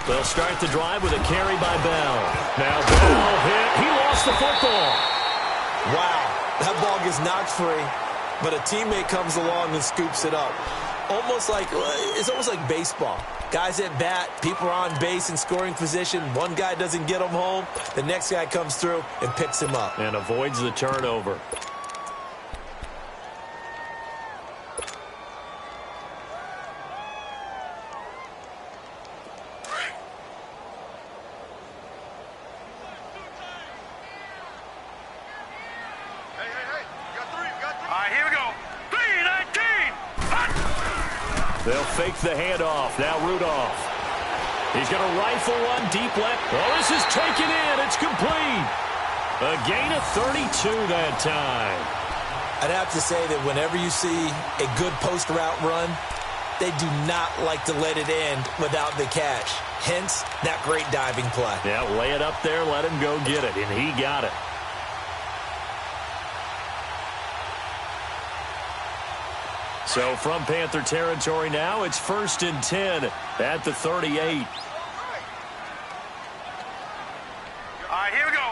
They'll start the drive with a carry by Bell. Now Bell hit. He lost the football. Wow. That ball gets knocked free, but a teammate comes along and scoops it up. It's almost like baseball. Guys at bat, people are on base in scoring position. One guy doesn't get him home. The next guy comes through and picks him up. And avoids the turnover. They'll fake the handoff. Now Rudolph. He's going to rifle one deep left. Oh, this is taken in. It's complete. A gain of 32 that time. I'd have to say that whenever you see a good post route run, they do not like to let it end without the catch. Hence, that great diving play. Yeah, lay it up there, let him go get it, and he got it. So from Panther territory now, it's 1st and 10 at the 38. All right, here we go.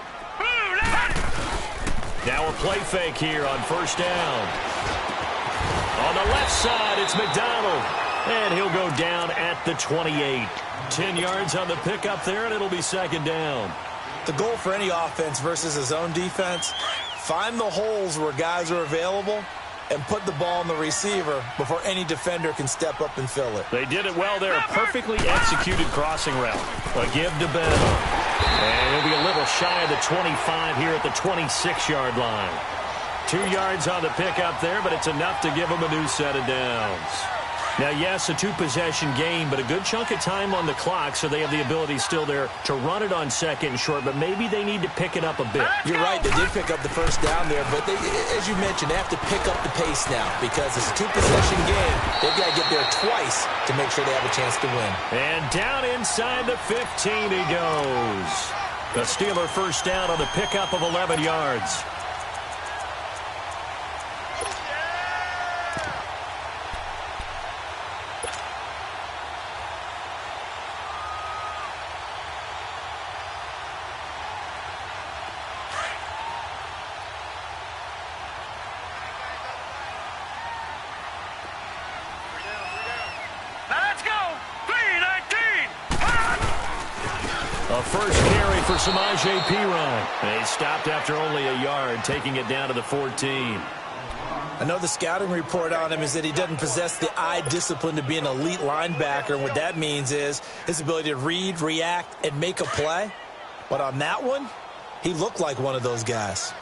Now a play fake here on 1st down. On the left side, it's McDonald. And he'll go down at the 28. 10 yards on the pickup there, and it'll be 2nd down. The goal for any offense versus his own defense, find the holes where guys are available and put the ball on the receiver before any defender can step up and fill it. They did it well there. A perfectly executed crossing route. A give to Ben. And he'll be a little shy of the 25 here at the 26-yard line. 2 yards on the pickup there, but it's enough to give him a new set of downs. Now, yes, a 2-possession game, but a good chunk of time on the clock, so they have the ability still there to run it on 2nd and short, but maybe they need to pick it up a bit. You're right, they did pick up the 1st down there, but they, as you mentioned, they have to pick up the pace now because it's a 2-possession game. They've got to get there twice to make sure they have a chance to win. And down inside the 15 he goes. The Steeler 1st down on the pickup of 11 yards. A first carry for Samaje Perine. They stopped after only a yard, taking it down to the 14. I know the scouting report on him is that he doesn't possess the eye discipline to be an elite linebacker. And what that means is his ability to read, react, and make a play. But on that one, he looked like one of those guys.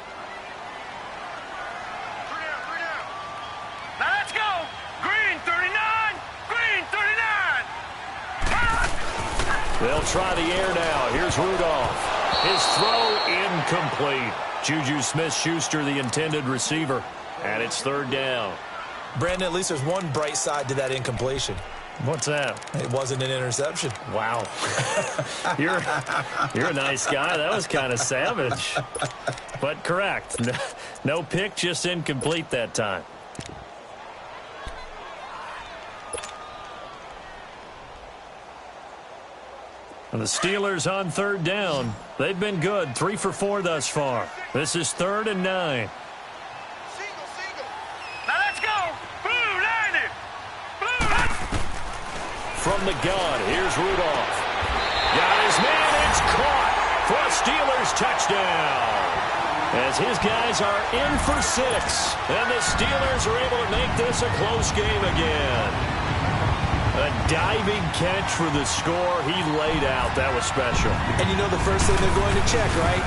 Now let's go. Green 39. Green 39. They'll try the air now. Here's Rudolph. His throw incomplete. Juju Smith-Schuster, the intended receiver. And it's 3rd down. Brandon, at least there's one bright side to that incompletion. What's that? It wasn't an interception. Wow. You're a nice guy. That was kind of savage. But correct. No pick, just incomplete that time. And the Steelers on 3rd down. They've been good. 3 for 4 thus far. This is 3rd and 9. Now let's go. Blue 90. Blue 90. From the gun, here's Rudolph. Got his man. It's caught for a Steelers touchdown. As his guys are in for 6. And the Steelers are able to make this a close game again. A diving catch for the score. He laid out. That was special. And you know the first thing they're going to check, right?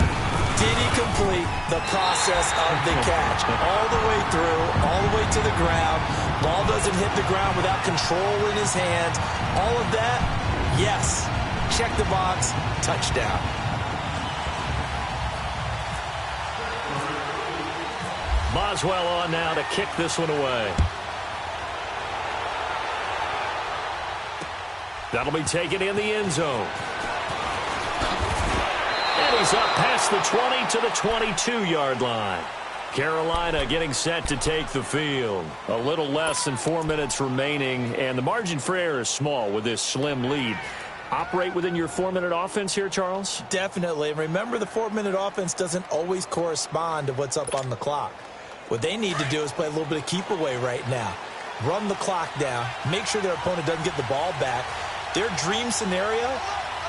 Did he complete the process of the catch? All the way through, all the way to the ground. Ball doesn't hit the ground without control in his hands. All of that, yes. Check the box, touchdown. Boswell on now to kick this one away. That'll be taken in the end zone. And he's up past the 20 to the 22-yard line. Carolina getting set to take the field. A little less than 4 minutes remaining, and the margin for error is small with this slim lead. Operate within your 4-minute offense here, Charles? Definitely. And remember, the 4-minute offense doesn't always correspond to what's up on the clock. What they need to do is play a little bit of keep away right now. Run the clock down. Make sure their opponent doesn't get the ball back. Their dream scenario,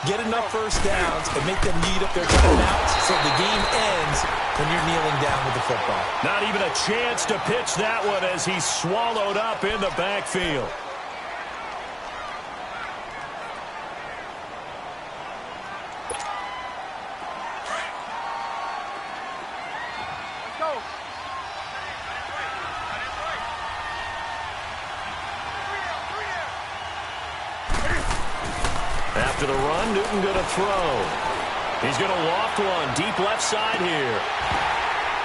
get enough first downs and make them lead up their timeouts so the game ends when you're kneeling down with the football. Not even a chance to pitch that one as he's swallowed up in the backfield. After the run, Newton going to throw. He's going to loft one deep left side here.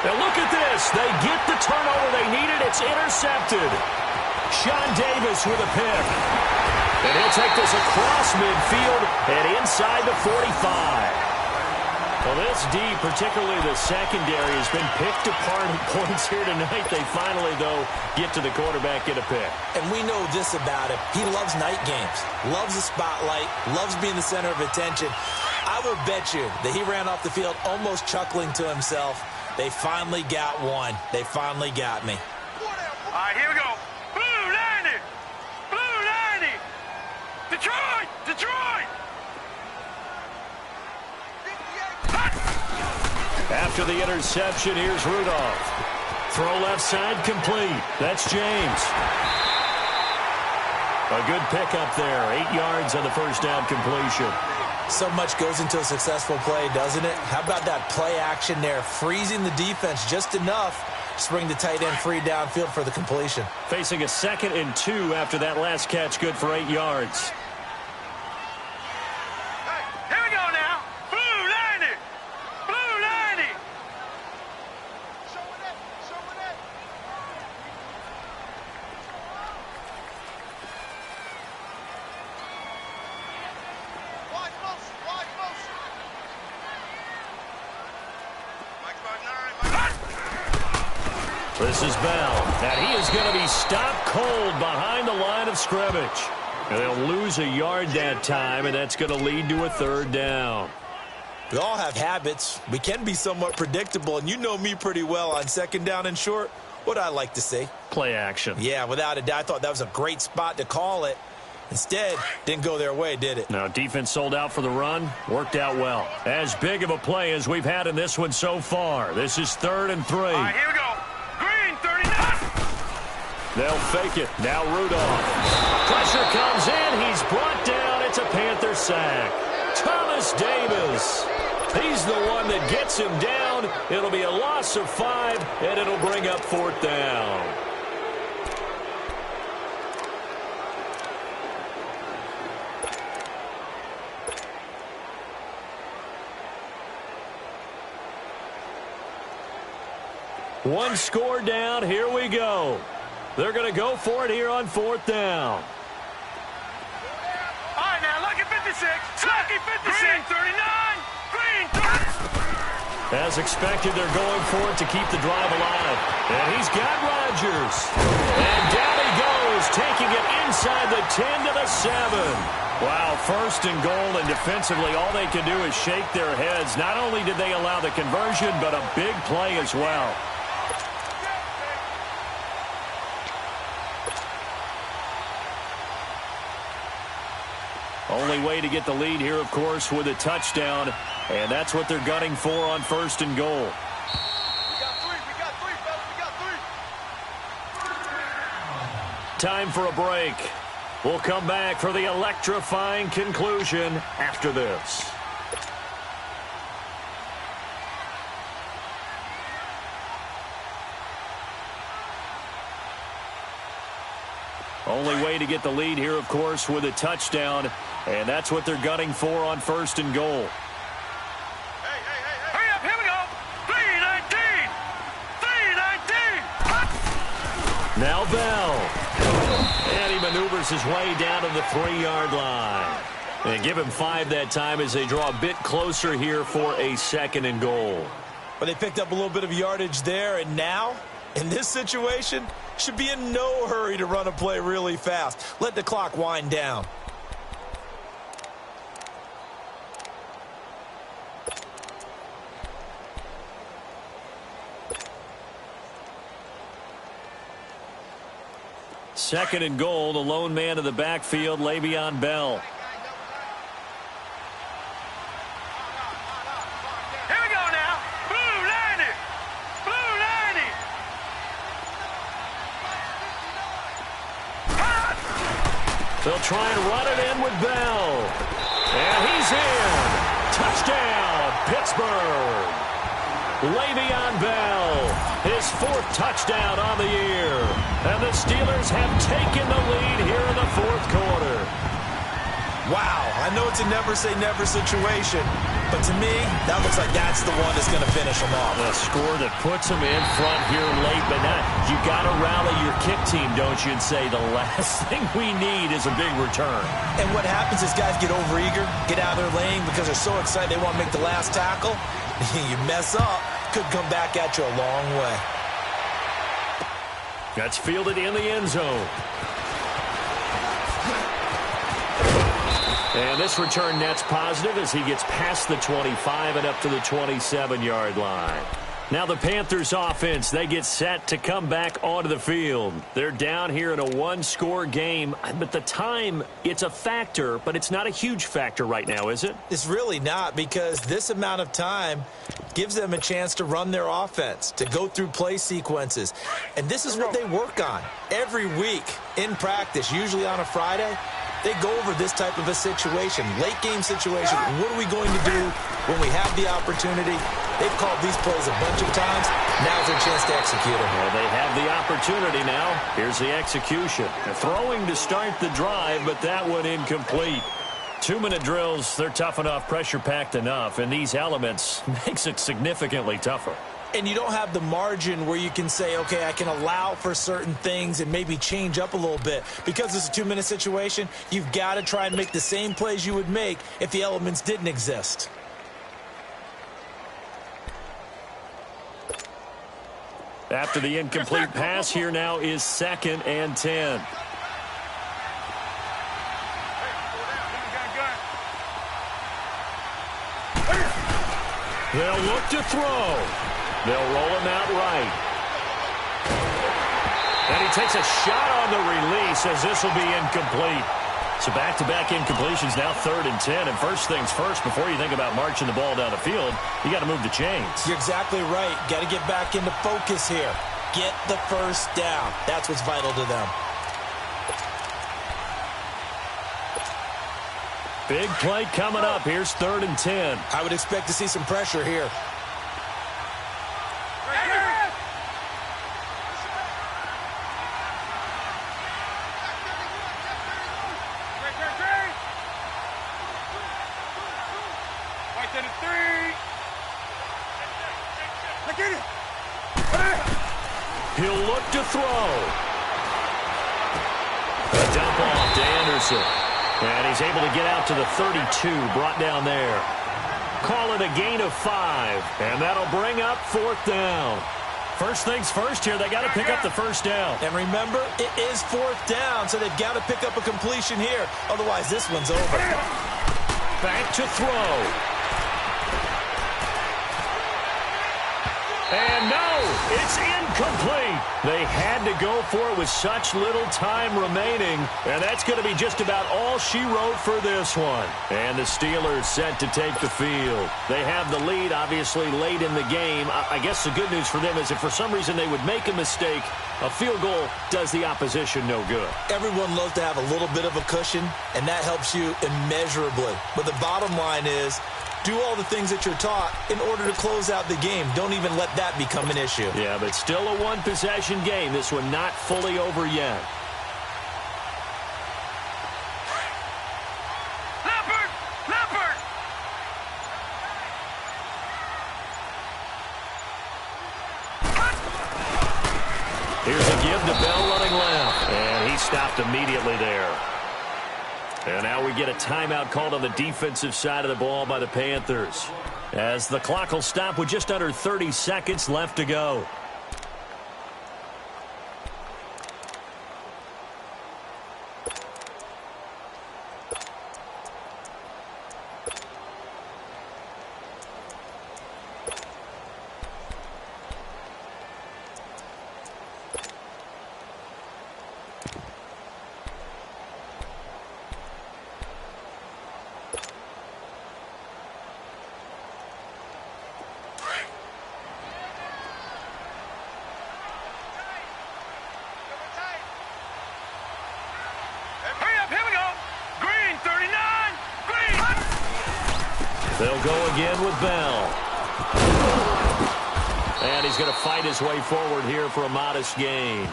Now look at this. They get the turnover they needed. It's intercepted. Sean Davis with a pick. And he'll take this across midfield and inside the 45. Well, this D, particularly the secondary, has been picked apart at points here tonight. They finally, though, get to the quarterback, get a pick. And we know this about him. He loves night games, loves the spotlight, loves being the center of attention. I will bet you that he ran off the field almost chuckling to himself. They finally got one. They finally got me. All right, here we go. Blue 90! Blue 90! Detroit! Detroit! After the interception, here's Rudolph. Throw left side complete. That's James. A good pickup there. 8 yards on the first down completion. So much goes into a successful play, doesn't it? How about that play action there? Freezing the defense just enough to bring the tight end free downfield for the completion. Facing a 2nd and 2 after that last catch, good for 8 yards. Here we go now. Blue 90! Blue 90! This is Bell. And he is going to be stopped cold behind the line of scrimmage. And they'll lose a yard that time, and that's going to lead to a 3rd down. We all have habits. We can be somewhat predictable, and you know me pretty well on 2nd down and short. What I like to see. Play action. Yeah, without a doubt. I thought that was a great spot to call it. Instead, didn't go their way, did it? Now, defense sold out for the run. Worked out well. As big of a play as we've had in this one so far. This is 3rd and 3. All right, here we go. Green 39! They'll fake it. Now Rudolph. Pressure comes in. He's brought down. It's a Panther sack. Thomas Davis. He's the one that gets him down. It'll be a loss of 5, and it'll bring up 4th down. One score down. Here we go. They're going to go for it here on 4th down. All right, now, Lucky 56. Lucky 56. Green 39. Green 30. As expected, they're going for it to keep the drive alive. And he's got Rodgers. And down he goes, taking it inside the 10 to the 7. Wow, 1st and goal, and defensively, all they can do is shake their heads. Not only did they allow the conversion, but a big play as well. Only way to get the lead here, of course, with a touchdown. And that's what they're gunning for on 1st and goal. We got 3, fellas. We got 3. Time for a break. We'll come back for the electrifying conclusion after this. Only way to get the lead here, of course, with a touchdown. And that's what they're gunning for on 1st and goal. Hey. Hurry up, here we go. 319. 319. Now Bell. And he maneuvers his way down to the 3-yard line. And give him 5 that time as they draw a bit closer here for a 2nd and goal. But they picked up a little bit of yardage there, and now, in this situation, should be in no hurry to run a play really fast. Let the clock wind down. Second and goal, the lone man in the backfield, Le'Veon Bell. Here we go now. Blue 90. Blue 90. They'll try and run it in with Bell. And he's in. Touchdown, Pittsburgh. Le'Veon Bell, his 4th touchdown on the year. And the Steelers have taken the lead here in the 4th quarter. Wow, I know it's a never-say-never situation, but to me, that looks like that's the one that's going to finish them off. A score that puts them in front here late, but now you got to rally your kick team, don't you, and say the last thing we need is a big return. And what happens is guys get overeager, get out of their lane because they're so excited they want to make the last tackle. You mess up, could come back at you a long way. That's fielded in the end zone. And this return net's positive as he gets past the 25 and up to the 27-yard line. Now the Panthers offense, they get set to come back onto the field. They're down here in a one-score game, but the time, it's a factor, but it's not a huge factor right now, is it? It's really not, because this amount of time gives them a chance to run their offense, to go through play sequences. And this is what they work on every week in practice, usually on a Friday. They go over this type of a situation, late-game situation. What are we going to do when we have the opportunity? They've called these plays a bunch of times. Now's their chance to execute them. Well, they have the opportunity now. Here's the execution. They're throwing to start the drive, but that one incomplete. 2-minute drills, they're tough enough, pressure-packed enough, and these elements makes it significantly tougher. And you don't have the margin where you can say, okay, I can allow for certain things and maybe change up a little bit. Because it's a 2-minute situation, you've got to try and make the same plays you would make if the elements didn't exist. After the incomplete pass, here now is 2nd and 10. They'll look to throw. They'll roll him out right. And he takes a shot on the release as this will be incomplete. So back-to-back incompletions, now 3rd and 10. And first things first, before you think about marching the ball down the field, you got to move the chains. You're exactly right. Got to get back into focus here. Get the first down. That's what's vital to them. Big play coming up. Here's 3rd and 10. I would expect to see some pressure here. He'll look to throw. A dump off to Anderson. And he's able to get out to the 32, brought down there. Call it a gain of 5, and that'll bring up 4th down. First things first here, they got to pick up the first down. And remember, it is 4th down, so they've got to pick up a completion here. Otherwise, this one's over. Back to throw. And no, it's incomplete. They had to go for it with such little time remaining. And that's going to be just about all she wrote for this one. And the Steelers set to take the field. They have the lead, obviously, late in the game. I guess the good news for them is if for some reason they would make a mistake, a field goal does the opposition no good. Everyone loves to have a little bit of a cushion, and that helps you immeasurably. But the bottom line is, do all the things that you're taught in order to close out the game. Don't even let that become an issue. Yeah, but still a one-possession game. This one not fully over yet. Leopard! Leopard! Here's a give to Bell running left. And he stopped immediately there. And now we get a timeout called on the defensive side of the ball by the Panthers, as the clock will stop with just under 30 seconds left to go. They'll go again with Bell. And he's going to fight his way forward here for a modest gain.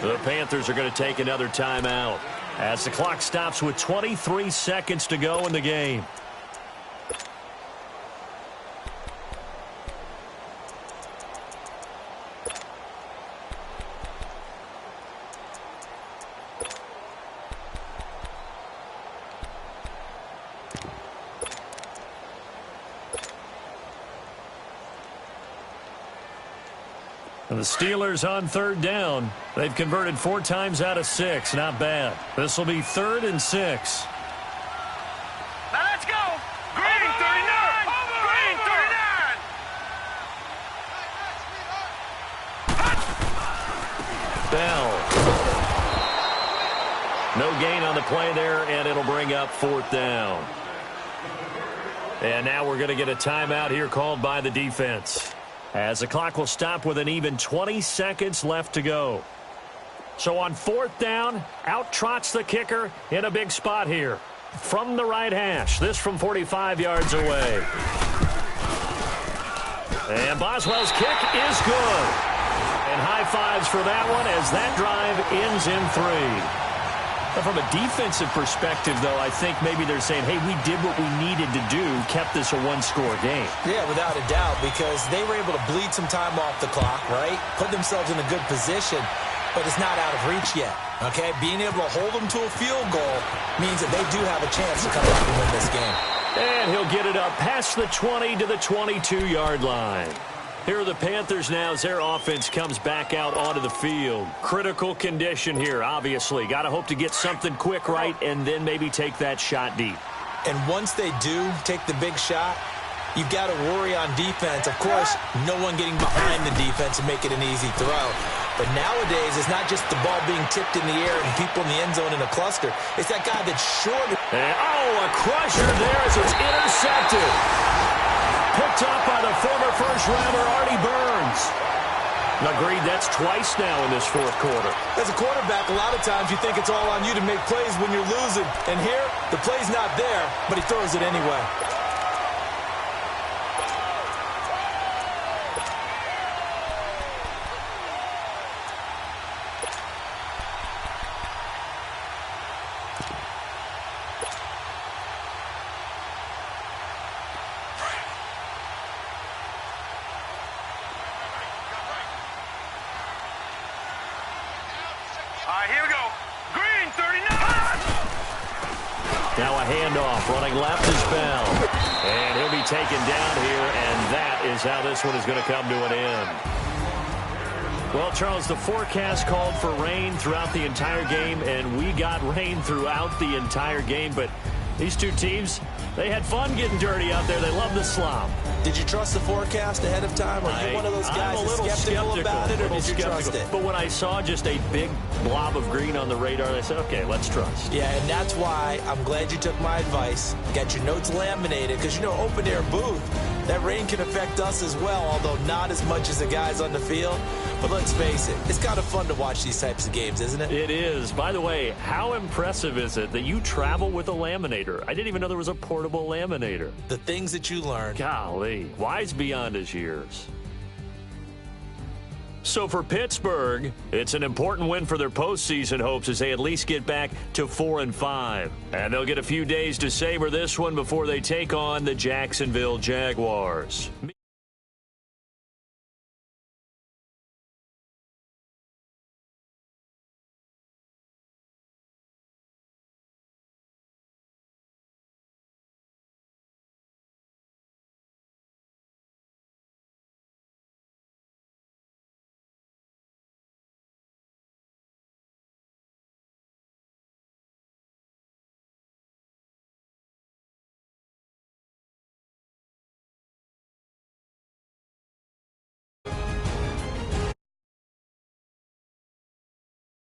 The Panthers are going to take another timeout. as the clock stops with 23 seconds to go in the game. And the Steelers on third down. They've converted 4 times out of 6. Not bad. This will be 3rd and 6. Now let's go. Green 39. Green 39. Bell. No gain on the play there, and it'll bring up 4th down. And now we're going to get a timeout here called by the defense, as the clock will stop with an even 20 seconds left to go. So on 4th down, out trots the kicker in a big spot here. From the right hash, this from 45 yards away. And Boswell's kick is good. And high fives for that one as that drive ends in 3. From a defensive perspective, though, I think maybe they're saying, hey, we did what we needed to do, kept this a one-score game. Yeah, without a doubt, because they were able to bleed some time off the clock, right? Put themselves in a good position, but it's not out of reach yet, okay? Being able to hold them to a field goal means that they do have a chance to come back and win this game. And he'll get it up past the 20 to the 22-yard line. Here are the Panthers now as their offense comes back out onto the field. Critical condition here, obviously. Got to hope to get something quick right and then maybe take that shot deep. And once they do take the big shot, you've got to worry on defense. Of course, no one getting behind the defense and make it an easy throw. But nowadays, it's not just the ball being tipped in the air and people in the end zone in a cluster. It's that guy that's short. And, a crusher there as it's intercepted. Picked up by the former first-rounder, Artie Burns. Agreed, that's twice now in this 4th quarter. As a quarterback, a lot of times you think it's all on you to make plays when you're losing. And here, the play's not there, but he throws it anyway. Here we go. Green 39. Now a handoff. Running left is Bell. And he'll be taken down here, and that is how this one is going to come to an end. Well, Charles, the forecast called for rain throughout the entire game, and we got rain throughout the entire game. But these two teams, they had fun getting dirty out there. They love the slop. Did you trust the forecast ahead of time? Or are you one of those guys that's skeptical about it, or did you trust it? But when I saw just a big blob of green on the radar, I said, okay, let's trust. Yeah, and that's why I'm glad you took my advice. Got your notes laminated, because, you know, open-air booth, that rain can affect us as well, although not as much as the guys on the field. But let's face it, it's kind of fun to watch these types of games, isn't it? It is. By the way, how impressive is it that you travel with a laminator? I didn't even know there was a portable laminator. The things that you learn. Golly, wise beyond his years. So for Pittsburgh, it's an important win for their postseason hopes as they at least get back to 4-5. And they'll get a few days to savor this one before they take on the Jacksonville Jaguars.